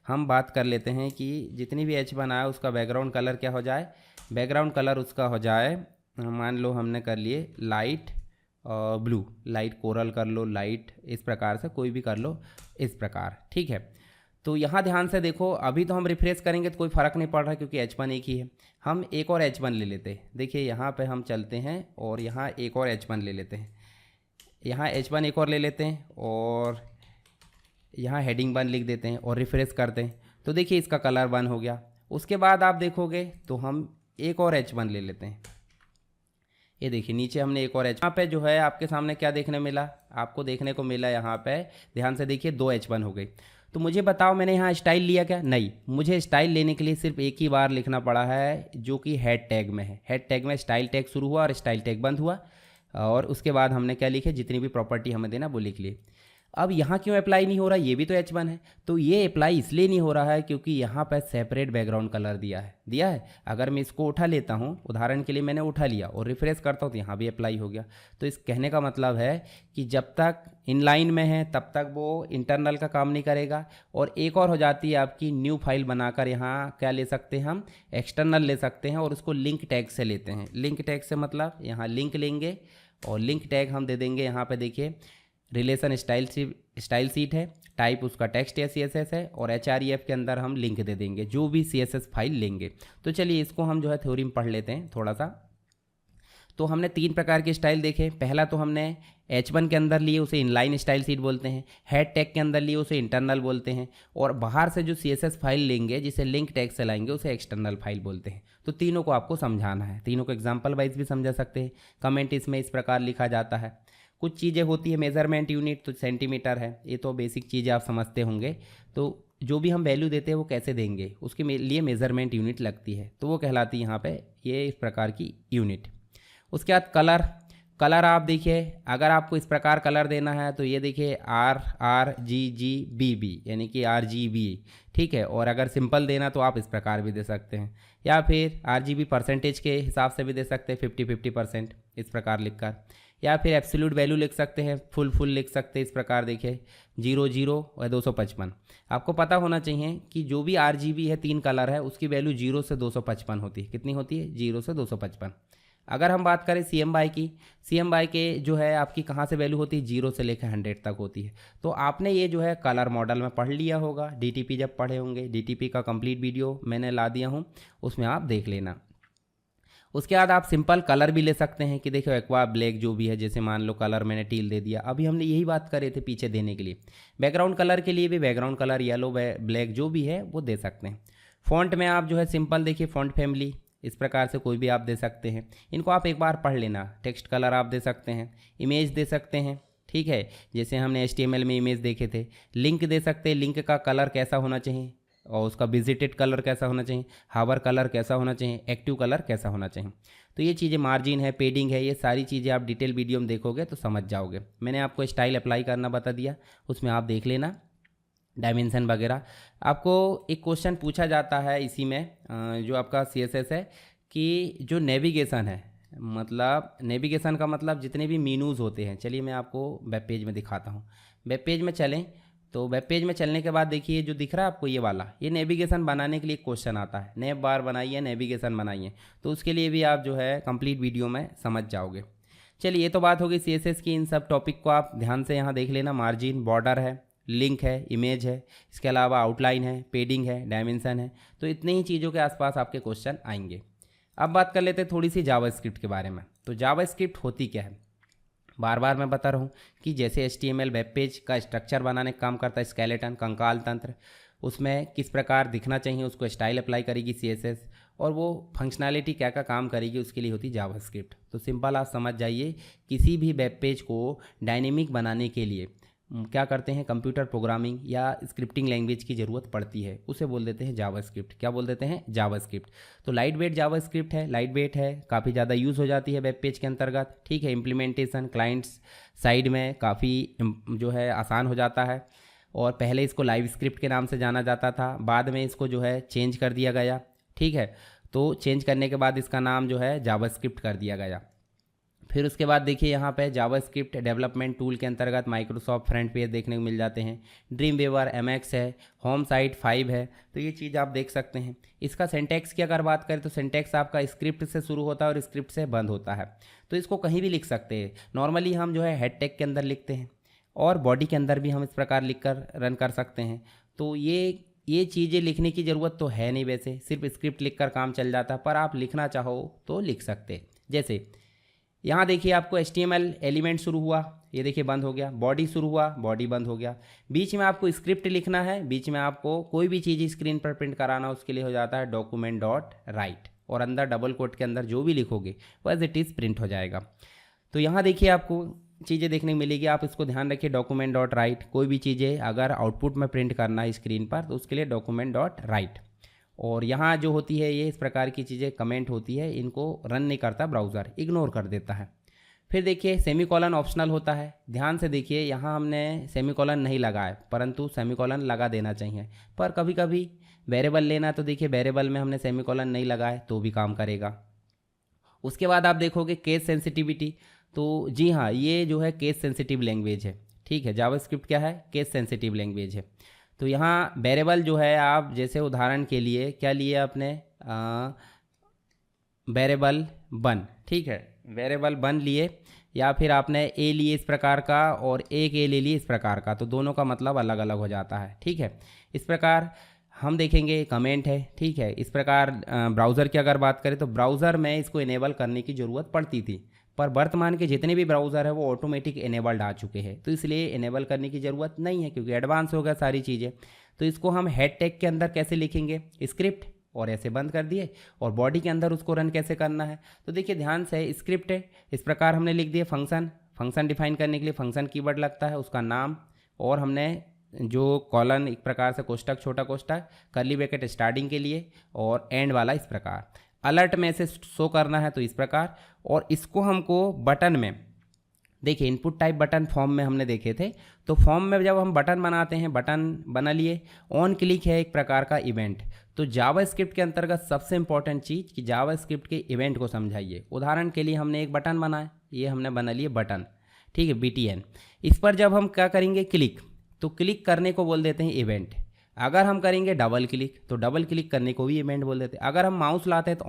Speaker 1: हम बात कर लेते हैं कि जितनी भी H1 आए उसका बैकग्राउंड कलर क्या हो जाए, बैकग्राउंड कलर उसका हो जाए, मान लो हमने कर लिए लाइट ब्लू, लाइट कोरल कर लो, लाइट इस प्रकार से कोई भी कर लो इस प्रकार। ठीक है, तो यहाँ ध्यान से देखो, अभी तो हम रिफ्रेश करेंगे तो कोई फ़र्क नहीं पड़ रहा क्योंकि H1 एक ही है। हम एक और H1 ले लेते हैं। देखिए यहाँ पे हम चलते हैं और यहाँ एक और H1 ले लेते हैं, यहाँ H1 एक और ले लेते हैं, और यहाँ हेडिंग 1 लिख देते हैं और रिफ्रेश करते हैं। तो देखिए इसका कलर 1 हो गया। उसके बाद आप देखोगे तो हम एक और H1 ले लेते हैं। ये देखिए नीचे हमने एक और यहाँ पे जो है आपके सामने क्या देखने मिला, आपको देखने को मिला यहाँ पे, ध्यान से देखिए 2 H1 हो गई। तो मुझे बताओ मैंने यहाँ स्टाइल लिया क्या? नहीं, मुझे स्टाइल लेने के लिए सिर्फ एक ही बार लिखना पड़ा है जो कि हेड टैग में है। हेड टैग में स्टाइल टैग शुरू हुआ और स्टाइल टैग बंद हुआ, और उसके बाद हमने क्या लिखे, जितनी भी प्रॉपर्टी हमें देना वो लिख लिए। अब यहाँ क्यों अप्लाई नहीं हो रहा, ये भी तो H1 है। तो ये अप्लाई इसलिए नहीं हो रहा है क्योंकि यहाँ पर सेपरेट बैकग्राउंड कलर दिया है। अगर मैं इसको उठा लेता हूँ, उदाहरण के लिए मैंने उठा लिया और रिफ्रेश करता हूँ तो यहाँ भी अप्लाई हो गया। तो इस कहने का मतलब है कि जब तक इनलाइन में है तब तक वो इंटरनल का काम नहीं करेगा। और एक और हो जाती है आपकी, न्यू फाइल बनाकर यहाँ क्या ले सकते हैं हम, एक्सटर्नल ले सकते हैं और उसको लिंक टैग से लेते हैं। लिंक टैग से मतलब यहाँ लिंक लेंगे और लिंक टैग हम दे देंगे, यहाँ पे देखिए रिलेशन स्टाइल सीट है, टाइप उसका टेक्स्ट या CSS है और HREF के अंदर हम लिंक दे देंगे जो भी CSS फाइल लेंगे। तो चलिए इसको हम जो है थ्योरी में पढ़ लेते हैं थोड़ा सा। तो हमने 3 प्रकार के स्टाइल देखे। पहला तो हमने H1 के अंदर लिए, उसे इनलाइन स्टाइल सीट बोलते हैं। हेड टैग के अंदर लिए, उसे इंटरनल बोलते हैं। और बाहर से जो CSS फाइल लेंगे जिसे लिंक टैग से लाएंगे उसे एक्सटर्नल फाइल बोलते हैं। तो तीनों को आपको समझाना है, तीनों को एग्जाम्पल वाइज भी समझा सकते हैं। कमेंट इसमें इस प्रकार लिखा जाता है। कुछ चीज़ें होती है, मेजरमेंट यूनिट तो सेंटीमीटर है, ये तो बेसिक चीज़ें आप समझते होंगे। तो जो भी हम वैल्यू देते हैं वो कैसे देंगे उसके लिए मेजरमेंट यूनिट लगती है, तो वो कहलाती है यहाँ पे ये इस प्रकार की यूनिट। उसके बाद कलर आप देखिए, अगर आपको इस प्रकार कलर देना है तो ये देखिए RGGBB यानी कि RGB, ठीक है। और अगर सिंपल देना तो आप इस प्रकार भी दे सकते हैं, या फिर RGB परसेंटेज के हिसाब से भी दे सकते हैं, 50-50% इस प्रकार लिखकर, या फिर एब्सोल्यूट वैल्यू लिख सकते हैं, फुल लिख सकते हैं इस प्रकार। देखिए 00 और 255। आपको पता होना चाहिए कि जो भी RGB है, 3 कलर है, उसकी वैल्यू 0 से 255 होती है। कितनी होती है? 0 से 255। अगर हम बात करें CMY की, CMY के जो है आपकी कहाँ से वैल्यू होती है? 0 से लेकर 100 तक होती है। तो आपने ये जो है कलर मॉडल में पढ़ लिया होगा, DTP जब पढ़े होंगे, DTP का कंप्लीट वीडियो मैंने ला दिया हूँ, उसमें आप देख लेना। उसके बाद आप सिंपल कलर भी ले सकते हैं कि देखो एक्वा ब्लैक जो भी है, जैसे मान लो कलर मैंने टील दे दिया। अभी हमने यही बात करे थे पीछे देने के लिए। बैकग्राउंड कलर के लिए भी बैकग्राउंड कलर येलो ब्लैक जो भी है वो दे सकते हैं। फ़ॉन्ट में आप जो है सिंपल देखिए फ़ॉन्ट फैमिली इस प्रकार से कोई भी आप दे सकते हैं। इनको आप एक बार पढ़ लेना। टेक्स्ट कलर आप दे सकते हैं, इमेज दे सकते हैं, ठीक है, जैसे हमने HTML में इमेज देखे थे। लिंक दे सकते हैं, लिंक का कलर कैसा होना चाहिए और उसका विजिटेड कलर कैसा होना चाहिए, हावर कलर कैसा होना चाहिए, एक्टिव कलर कैसा होना चाहिए। तो ये चीज़ें, मार्जिन है, पेडिंग है, ये सारी चीज़ें आप डिटेल वीडियो में देखोगे तो समझ जाओगे। मैंने आपको स्टाइल अप्लाई करना बता दिया, उसमें आप देख लेना डायमेंशन वगैरह। आपको एक क्वेश्चन पूछा जाता है इसी में जो आपका CSS है कि जो नेविगेशन है, मतलब नेविगेशन का मतलब जितने भी मीनूज़ होते हैं। चलिए मैं आपको वेब पेज में दिखाता हूँ। वेब पेज में चलें तो वेब पेज में चलने के बाद देखिए जो दिख रहा है आपको ये वाला, ये नेविगेशन बनाने के लिए क्वेश्चन आता है, नेव बार बनाइए, नेविगेशन बनाइए। तो उसके लिए भी आप जो है कंप्लीट वीडियो में समझ जाओगे। चलिए ये तो बात होगी CSS की। इन सब टॉपिक को आप ध्यान से यहाँ देख लेना। मार्जिन, बॉर्डर है, लिंक है, इमेज है, इसके अलावा आउटलाइन है, पेडिंग है, डायमेंशन है। तो इतनी ही चीज़ों के आसपास आपके क्वेश्चन आएंगे। अब बात कर लेते हैं थोड़ी सी जावास्क्रिप्ट के बारे में। तो जावास्क्रिप्ट होती क्या है? बार बार मैं बता रहा हूँ कि जैसे HTML वेब पेज का स्ट्रक्चर बनाने का काम करता है, स्केलेटन, कंकाल तंत्र, उसमें किस प्रकार दिखना चाहिए उसको स्टाइल अप्लाई करेगी CSS, और वो फंक्शनैलिटी क्या क्या काम करेगी उसके लिए होती जावास्क्रिप्ट। तो सिंपल आप समझ जाइए, किसी भी वेब पेज को डायनेमिक बनाने के लिए क्या करते हैं, कंप्यूटर प्रोग्रामिंग या स्क्रिप्टिंग लैंग्वेज की ज़रूरत पड़ती है, उसे बोल देते हैं जावास्क्रिप्ट। क्या बोल देते हैं? जावास्क्रिप्ट। तो लाइट वेट जावास्क्रिप्ट है, लाइट वेट है, काफ़ी ज़्यादा यूज़ हो जाती है वेब पेज के अंतर्गत, ठीक है। इम्प्लीमेंटेशन क्लाइंट्स साइड में काफ़ी जो है आसान हो जाता है। और पहले इसको लाइव स्क्रिप्ट के नाम से जाना जाता था, बाद में इसको जो है चेंज कर दिया गया, ठीक है। तो चेंज करने के बाद इसका नाम जो है जावास्क्रिप्ट कर दिया गया। फिर उसके बाद देखिए यहाँ पे जावास्क्रिप्ट डेवलपमेंट टूल के अंतर्गत माइक्रोसॉफ्ट फ्रंट पेज देखने को मिल जाते हैं, ड्रीम वेवर, MX है, होम साइट 5 है। तो ये चीज़ आप देख सकते हैं। इसका सिंटैक्स की अगर बात करें तो सिंटैक्स आपका स्क्रिप्ट से शुरू होता है और स्क्रिप्ट से बंद होता है। तो इसको कहीं भी लिख सकते हैं। नॉर्मली हम जो है हेड टैग के अंदर लिखते हैं और बॉडी के अंदर भी हम इस प्रकार लिख कर रन कर सकते हैं। तो ये चीज़ें लिखने की ज़रूरत तो है नहीं, वैसे सिर्फ स्क्रिप्ट लिख कर काम चल जाता है, पर आप लिखना चाहो तो लिख सकते हैं। जैसे यहाँ देखिए आपको HTML एलिमेंट शुरू हुआ, ये देखिए बंद हो गया, बॉडी शुरू हुआ, बॉडी बंद हो गया। बीच में आपको स्क्रिप्ट लिखना है, बीच में आपको कोई भी चीज़ स्क्रीन पर प्रिंट कराना, उसके लिए हो जाता है डॉक्यूमेंट डॉट राइट, और अंदर डबल कोट के अंदर जो भी लिखोगे वो एज इट इज़ प्रिंट हो जाएगा। तो यहाँ देखिए आपको चीज़ें देखने को मिलेगी, आप इसको ध्यान रखिए, डॉक्यूमेंट डॉट राइट। कोई भी चीज़ें अगर आउटपुट में प्रिंट करना है स्क्रीन पर तो उसके लिए डॉक्यूमेंट डॉट राइट। और यहाँ जो होती है ये इस प्रकार की चीज़ें कमेंट होती है, इनको रन नहीं करता ब्राउज़र, इग्नोर कर देता है। फिर देखिए सेमीकोलन ऑप्शनल होता है, ध्यान से देखिए यहाँ हमने सेमीकोलन नहीं लगाया, परंतु सेमीकोलन लगा देना चाहिए। पर कभी कभी वेरिएबल लेना तो देखिए वेरिएबल में हमने सेमीकोलन नहीं लगाए तो भी काम करेगा। उसके बाद आप देखोगे केस सेंसिटिविटी, तो जी हाँ ये जो है केस सेंसिटिव लैंग्वेज है, ठीक है। जावास्क्रिप्ट क्या है, केस सेंसिटिव लैंग्वेज है। तो यहाँ वेरिएबल जो है आप जैसे उदाहरण के लिए क्या लिए आपने वेरिएबल वन, ठीक है, वेरिएबल वन लिए या फिर आपने ए लिए इस प्रकार का और एक ए ले लिए इस प्रकार का, तो दोनों का मतलब अलग अलग हो जाता है, ठीक है। इस प्रकार हम देखेंगे कमेंट है, ठीक है। इस प्रकार ब्राउज़र की अगर बात करें तो ब्राउज़र में इसको इनेबल करने की ज़रूरत पड़ती थी, पर वर्तमान के जितने भी ब्राउज़र है वो ऑटोमेटिक इनेबल्ड आ चुके हैं, तो इसलिए इनेबल करने की ज़रूरत नहीं है क्योंकि एडवांस हो गया सारी चीज़ें। तो इसको हम हेड टैग के अंदर कैसे लिखेंगे, स्क्रिप्ट और ऐसे बंद कर दिए, और बॉडी के अंदर उसको रन कैसे करना है, तो देखिए ध्यान से स्क्रिप्ट है, इस प्रकार हमने लिख दिया फंक्शन। फंक्शन डिफाइन करने के लिए फंक्शन कीवर्ड लगता है, उसका नाम, और हमने जो कॉलन एक प्रकार से कोष्टक, छोटा कोष्टक, कर्ली ब्रैकेट स्टार्टिंग के लिए, और एंड वाला इस प्रकार। अलर्ट में से शो करना है तो इस प्रकार, और इसको हमको बटन में देखिए इनपुट टाइप बटन फॉर्म में हमने देखे थे, तो फॉर्म में जब हम बटन बनाते हैं, बटन बना लिए, ऑन क्लिक है एक प्रकार का इवेंट। तो जावास्क्रिप्ट के अंतर्गत सबसे इंपॉर्टेंट चीज़ कि जावास्क्रिप्ट के इवेंट को समझाइए। उदाहरण के लिए हमने एक बटन बनाया, ये हमने बना लिए बटन, ठीक है, BTN। इस पर जब हम क्या करेंगे क्लिक, तो क्लिक करने को बोल देते हैं इवेंट। अगर हम करेंगे डबल क्लिक तो डबल क्लिक करने को भी इवेंट बोल देते हैं। अगर हम माउस लाते हैं तो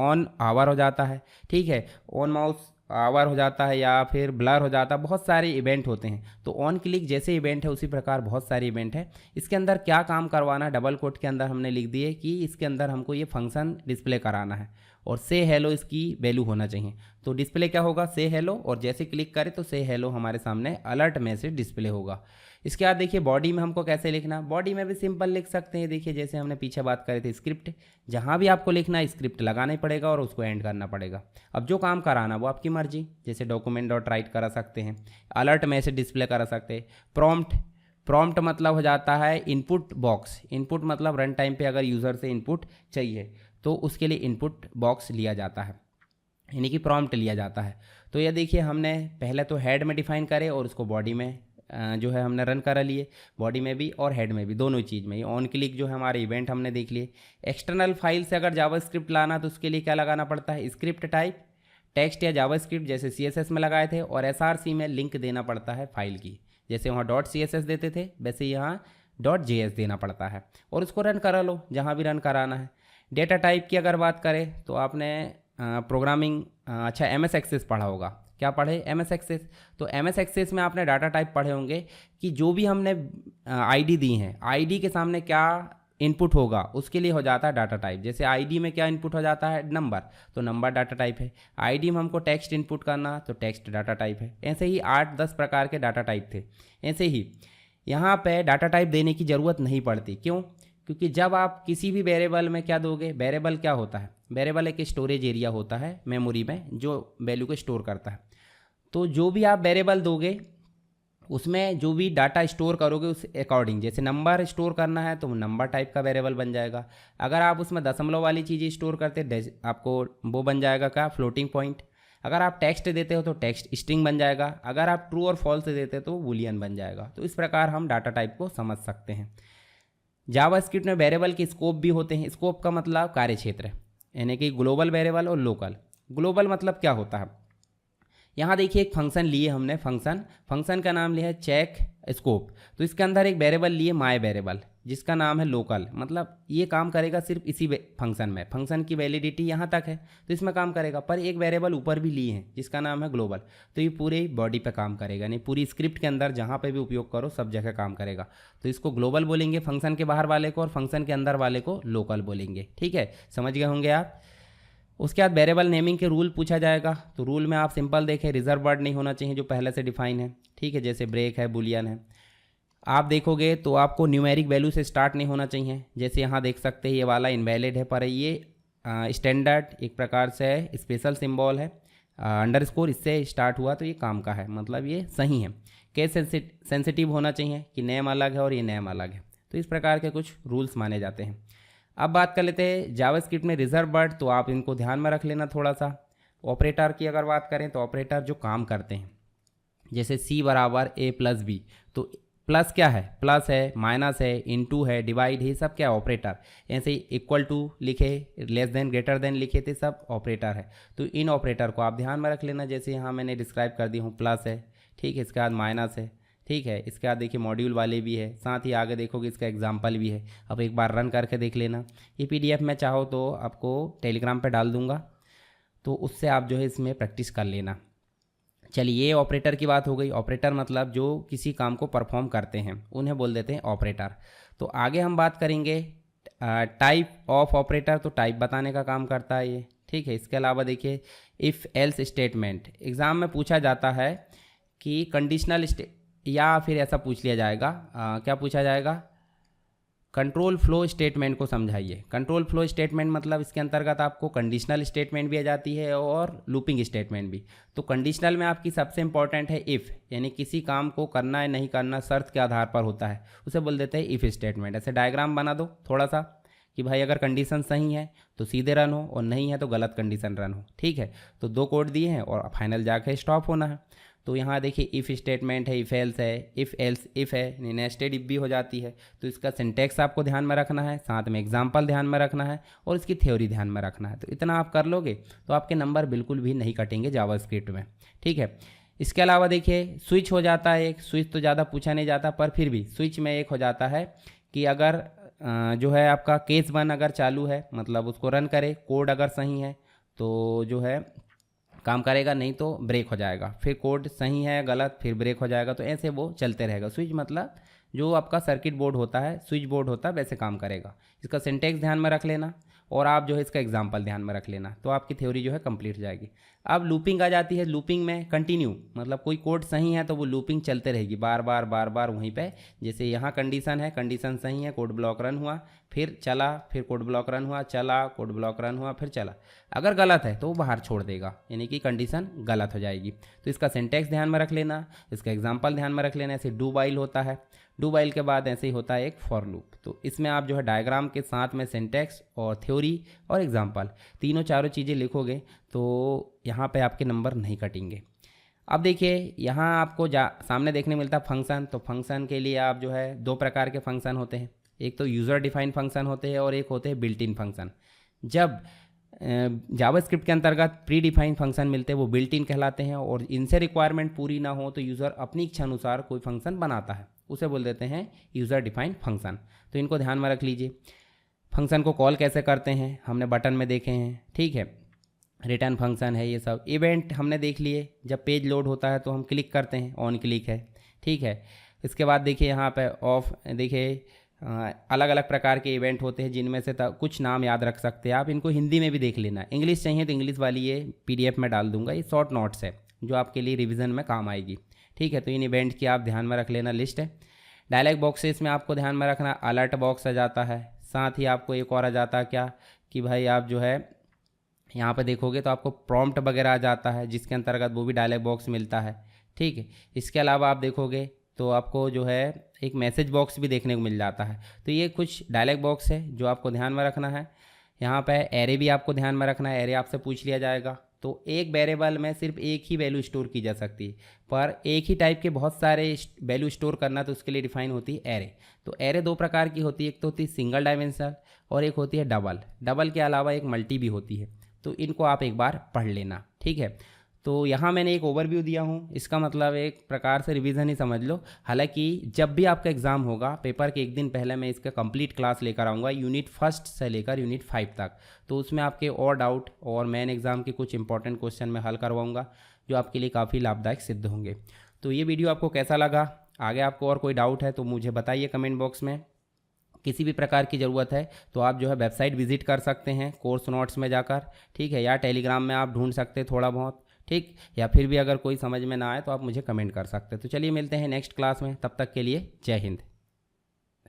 Speaker 1: ऑन आवर हो जाता है, ठीक है, ऑन माउस आवर हो जाता है या फिर ब्लर हो जाता है, बहुत सारे इवेंट होते हैं। तो ऑन क्लिक जैसे इवेंट है उसी प्रकार बहुत सारे इवेंट है। इसके अंदर क्या काम करवाना है, डबल कोट के अंदर हमने लिख दिए कि इसके अंदर हमको ये फंक्शन डिस्प्ले कराना है, और से हेलो इसकी वैल्यू होना चाहिए। तो डिस्प्ले क्या होगा, से हेलो, और जैसे क्लिक करें तो से हेलो हमारे सामने अलर्ट मैसेज डिस्प्ले होगा। इसके बाद देखिए बॉडी में हमको कैसे लिखना, बॉडी में भी सिंपल लिख सकते हैं। देखिए जैसे हमने पीछे बात करी थी स्क्रिप्ट, जहाँ भी आपको लिखना है स्क्रिप्ट लगाना ही पड़ेगा और उसको एंड करना पड़ेगा। अब जो काम कराना वो आपकी मर्जी, जैसे डॉक्यूमेंट डॉट राइट करा सकते हैं, अलर्ट मैसेज डिस्प्ले करा सकते हैं। प्रॉम्प्ट मतलब हो जाता है इनपुट बॉक्स, इनपुट मतलब रन टाइम पे अगर यूज़र से इनपुट चाहिए तो उसके लिए इनपुट बॉक्स लिया जाता है, यानी कि प्रॉम्प्ट लिया जाता है। तो ये देखिए हमने पहले तो हेड में डिफाइन करे और उसको बॉडी में जो है हमने रन करा लिए, बॉडी में भी और हेड में भी, दोनों चीज़ में। ऑन क्लिक जो है हमारे इवेंट हमने देख लिए। एक्सटर्नल फाइल से अगर जावास्क्रिप्ट लाना तो उसके लिए क्या लगाना पड़ता है, स्क्रिप्ट टाइप टेक्स्ट या जावास्क्रिप्ट जैसे CSS में लगाए थे, और SRC में लिंक देना पड़ता है फाइल की, जैसे वहाँ .css देते थे वैसे यहाँ .js देना पड़ता है, और उसको रन करा लो जहाँ भी रन कराना है। डेटा टाइप की अगर बात करें तो आपने प्रोग्रामिंग अच्छा MS एक्सेस पढ़ा होगा, क्या पढ़े, MS एक्सेस। तो MS एक्सेस में आपने डाटा टाइप पढ़े होंगे कि जो भी हमने ID दी हैं, ID के सामने क्या इनपुट होगा उसके लिए हो जाता है डाटा टाइप। जैसे ID में क्या इनपुट हो जाता है, नंबर, तो नंबर डाटा टाइप है। ID में हमको टेक्स्ट इनपुट करना तो टेक्स्ट डाटा टाइप है। ऐसे ही 8-10 प्रकार के डाटा टाइप थे। ऐसे ही यहाँ पे डाटा टाइप देने की ज़रूरत नहीं पड़ती, क्यों, क्योंकि जब आप किसी भी वेरिएबल में क्या दोगे, वेरिएबल क्या होता है, वेरिएबल एक स्टोरेज एरिया होता है मेमोरी में जो वैल्यू को स्टोर करता है। तो जो भी आप वेरिएबल दोगे उसमें जो भी डाटा स्टोर करोगे उस अकॉर्डिंग, जैसे नंबर स्टोर करना है तो नंबर टाइप का वेरिएबल बन जाएगा। अगर आप उसमें दशमलव वाली चीज़ें स्टोर करते आपको वो बन जाएगा क्या, फ्लोटिंग पॉइंट। अगर आप टेक्स्ट देते हो तो टेक्स्ट स्ट्रिंग बन जाएगा। अगर आप ट्रू और फॉल्स देते हो तो बूलियन बन जाएगा। तो इस प्रकार हम डाटा टाइप को समझ सकते हैं। जावास्क्रिप्ट में वेरिएबल के स्कोप भी होते हैं। स्कोप का मतलब कार्य क्षेत्र, यानी कि ग्लोबल वेरिएबल और ग्लोबल मतलब क्या होता है। यहाँ देखिए एक फंक्शन लिए हमने, फंक्शन का नाम लिया है चेक स्कोप। तो इसके अंदर एक वेरिएबल लिए माय वेरिएबल जिसका नाम है लोकल, मतलब ये काम करेगा सिर्फ इसी फंक्शन में, फंक्शन की वैलिडिटी यहाँ तक है तो इसमें काम करेगा। पर एक वेरिएबल ऊपर भी लिए हैं जिसका नाम है ग्लोबल, तो ये पूरे बॉडी पे काम करेगा, नहीं पूरी स्क्रिप्ट के अंदर जहाँ पे भी उपयोग करो सब जगह काम करेगा। तो इसको ग्लोबल बोलेंगे फंक्शन के बाहर वाले को, और फंक्शन के अंदर वाले को लोकल बोलेंगे। ठीक है, समझ गए होंगे आप। उसके बाद वेरिएबल नेमिंग के रूल पूछा जाएगा। तो रूल में आप सिंपल देखें, रिजर्व वर्ड नहीं होना चाहिए जो पहले से डिफाइन है। ठीक है, जैसे ब्रेक है, बुलियन है। आप देखोगे तो आपको न्यूमेरिक वैल्यू से स्टार्ट नहीं होना चाहिए। जैसे यहाँ देख सकते हैं ये वाला इनवैलिड है, पर ये स्टैंडर्ड एक प्रकार से स्पेशल सिंबल है, अंडरस्कोर इससे स्टार्ट हुआ तो ये काम का है, मतलब ये सही है। केस सेंसिटिव होना चाहिए कि नेम अलग है और ये नेम अलग है। तो इस प्रकार के कुछ रूल्स माने जाते हैं। अब बात कर लेते हैं जावास्क्रिप्ट में रिजर्व वर्ड, तो आप इनको ध्यान में रख लेना थोड़ा सा। ऑपरेटर की अगर बात करें तो ऑपरेटर जो काम करते हैं, जैसे C बराबर A प्लस बी, तो प्लस क्या है, प्लस है, माइनस है, इनटू है, डिवाइड है, सब क्या है, ऑपरेटर। ऐसे ही इक्वल टू लिखे, लेस देन, ग्रेटर देन लिखे थे, सब ऑपरेटर है। तो इन ऑपरेटर को आप ध्यान में रख लेना, जैसे यहाँ मैंने डिस्क्राइब कर दी हूँ, प्लस है, ठीक है, इसके बाद माइनस है, ठीक है, इसके बाद देखिए मॉड्यूल वाले भी है, साथ ही आगे देखोगे इसका एग्जाम्पल भी है। अब एक बार रन करके देख लेना। ये PDF मैं चाहो तो आपको टेलीग्राम पर डाल दूँगा, तो उससे आप जो है इसमें प्रैक्टिस कर लेना। चलिए, ये ऑपरेटर की बात हो गई। ऑपरेटर मतलब जो किसी काम को परफॉर्म करते हैं उन्हें बोल देते हैं ऑपरेटर। तो आगे हम बात करेंगे टाइप ऑफ ऑपरेटर। तो टाइप बताने का काम करता है ये, ठीक है। इसके अलावा देखिए इफ़ एल्स स्टेटमेंट, एग्ज़ाम में पूछा जाता है कि कंडीशनल या फिर ऐसा पूछ लिया जाएगा, क्या पूछा जाएगा, कंट्रोल फ्लो स्टेटमेंट को समझाइए। कंट्रोल फ्लो स्टेटमेंट मतलब इसके अंतर्गत आपको कंडीशनल स्टेटमेंट भी आ जाती है और लूपिंग स्टेटमेंट भी। तो कंडीशनल में आपकी सबसे इंपॉर्टेंट है इफ़, यानी किसी काम को करना है नहीं करना शर्त के आधार पर होता है, उसे बोल देते हैं इफ़ स्टेटमेंट। ऐसे डायग्राम बना दो थोड़ा सा कि भाई अगर कंडीशन सही है तो सीधे रन हो और नहीं है तो गलत कंडीशन रन हो, ठीक है। तो 2 कोड दिए हैं और फाइनल जाके स्टॉप होना है। तो यहाँ देखिए इफ़ स्टेटमेंट है, इफ़ एल्स है, इफ़ एल्स इफ़ है, नेस्टेड इफ भी हो जाती है। तो इसका सिंटेक्स आपको ध्यान में रखना है, साथ में एग्जांपल ध्यान में रखना है और इसकी थ्योरी ध्यान में रखना है। तो इतना आप कर लोगे तो आपके नंबर बिल्कुल भी नहीं कटेंगे जावास्क्रिप्ट में, ठीक है। इसके अलावा देखिए स्विच हो जाता है एक, स्विच तो ज़्यादा पूछा नहीं जाता, पर फिर भी स्विच में एक हो जाता है कि अगर जो है आपका केस 1 अगर चालू है, मतलब उसको रन करे, कोड अगर सही है तो जो है काम करेगा, नहीं तो ब्रेक हो जाएगा। फिर कोड सही है गलत, फिर ब्रेक हो जाएगा। तो ऐसे वो चलते रहेगा। स्विच मतलब जो आपका सर्किट बोर्ड होता है, स्विच बोर्ड होता है, वैसे काम करेगा। इसका सिंटेक्स ध्यान में रख लेना और आप जो है इसका एग्जांपल ध्यान में रख लेना, तो आपकी थ्योरी जो है कंप्लीट हो जाएगी। अब लूपिंग आ जाती है। लूपिंग में कंटिन्यू, मतलब कोई कोड सही है तो वो लूपिंग चलते रहेगी, बार बार बार बार वहीं पे। जैसे यहाँ कंडीशन है, कंडीशन सही है, कोड ब्लॉक रन हुआ, फिर चला, फिर कोड ब्लॉक रन हुआ, चला, कोड ब्लॉक रन हुआ, फिर चला। अगर गलत है तो वो बाहर छोड़ देगा, यानी कि कंडीशन गलत हो जाएगी। तो इसका सिंटेक्स ध्यान में रख लेना, इसका एग्जाम्पल ध्यान में रख लेना। ऐसे डू वाइल होता है, डू वाइल के बाद ऐसे ही होता है एक फॉर लूप। तो इसमें आप जो है डायग्राम के साथ में सिंटेक्स और थ्योरी और एग्जाम्पल तीनों चारों चीज़ें लिखोगे तो यहाँ पे आपके नंबर नहीं कटेंगे। अब देखिए यहाँ आपको सामने देखने मिलता है फंक्शन। तो फंक्शन के लिए आप जो है 2 प्रकार के फंक्शन होते हैं, एक तो यूज़र डिफाइंड फंक्शन होते हैं और एक होते हैं बिल्ट इन फंक्शन। जब जावास्क्रिप्ट के अंतर्गत प्री डिफाइंड फंक्शन मिलते हैं वो बिल्ट इन कहलाते हैं, और इनसे रिक्वायरमेंट पूरी ना हो तो यूज़र अपनी इच्छा अनुसार कोई फंक्शन बनाता है, उसे बोल देते हैं यूज़र डिफाइंड फंक्शन। तो इनको ध्यान में रख लीजिए। फंक्शन को कॉल कैसे करते हैं हमने बटन में देखे हैं, ठीक है। रिटर्न फंक्शन है ये सब। इवेंट हमने देख लिए, जब पेज लोड होता है तो हम क्लिक करते हैं, ऑन क्लिक है, ठीक है। इसके बाद देखिए यहाँ पे ऑफ, देखिए अलग अलग प्रकार के इवेंट होते हैं जिनमें से कुछ नाम याद रख सकते हैं आप। इनको हिंदी में भी देख लेना, इंग्लिश चाहिए तो इंग्लिश वाली ये PDF में डाल दूंगा। ये शॉर्ट नोट्स है जो आपके लिए रिवीजन में काम आएगी, ठीक है। तो इन इवेंट की आप ध्यान में रख लेना, लिस्ट है। डायलॉग बॉक्सेस में आपको ध्यान में रखना, अलर्ट बॉक्स आ जाता है, साथ ही आपको एक और आ जाता है क्या कि भाई आप जो है यहाँ पे देखोगे तो आपको प्रॉम्प्ट वगैरह आ जाता है, जिसके अंतर्गत वो भी डायलॉग बॉक्स मिलता है, ठीक है। इसके अलावा आप देखोगे तो आपको जो है एक मैसेज बॉक्स भी देखने को मिल जाता है। तो ये कुछ डायलॉग बॉक्स है जो आपको ध्यान में रखना है। यहाँ पे एरे भी आपको ध्यान में रखना है, एरे आपसे पूछ लिया जाएगा। तो एक वेरिएबल में सिर्फ एक ही वैल्यू स्टोर की जा सकती है, पर एक ही टाइप के बहुत सारे वैल्यू स्टोर करना तो उसके लिए डिफाइन होती है एरे। तो एरे 2 प्रकार की होती है, एक तो होती है सिंगल डायमेंशनल और एक होती है डबल। डबल के अलावा एक मल्टी भी होती है, तो इनको आप एक बार पढ़ लेना, ठीक है। तो यहाँ मैंने एक ओवरव्यू दिया हूँ, इसका मतलब एक प्रकार से रिवीजन ही समझ लो। हालांकि जब भी आपका एग्ज़ाम होगा पेपर के एक दिन पहले मैं इसका कंप्लीट क्लास लेकर आऊँगा, यूनिट 1 से लेकर यूनिट 5 तक। तो उसमें आपके और डाउट और मेन एग्ज़ाम के कुछ इंपॉर्टेंट क्वेश्चन मैं हल करवाऊँगा जो आपके लिए काफ़ी लाभदायक सिद्ध होंगे। तो ये वीडियो आपको कैसा लगा, आगे आपको और कोई डाउट है तो मुझे बताइए कमेंट बॉक्स में। किसी भी प्रकार की ज़रूरत है तो आप जो है वेबसाइट विजिट कर सकते हैं कोर्स नोट्स में जाकर, ठीक है, या टेलीग्राम में आप ढूंढ सकते हैं थोड़ा बहुत, ठीक। या फिर भी अगर कोई समझ में ना आए तो आप मुझे कमेंट कर सकते हैं। तो चलिए मिलते हैं नेक्स्ट क्लास में, तब तक के लिए जय हिंद।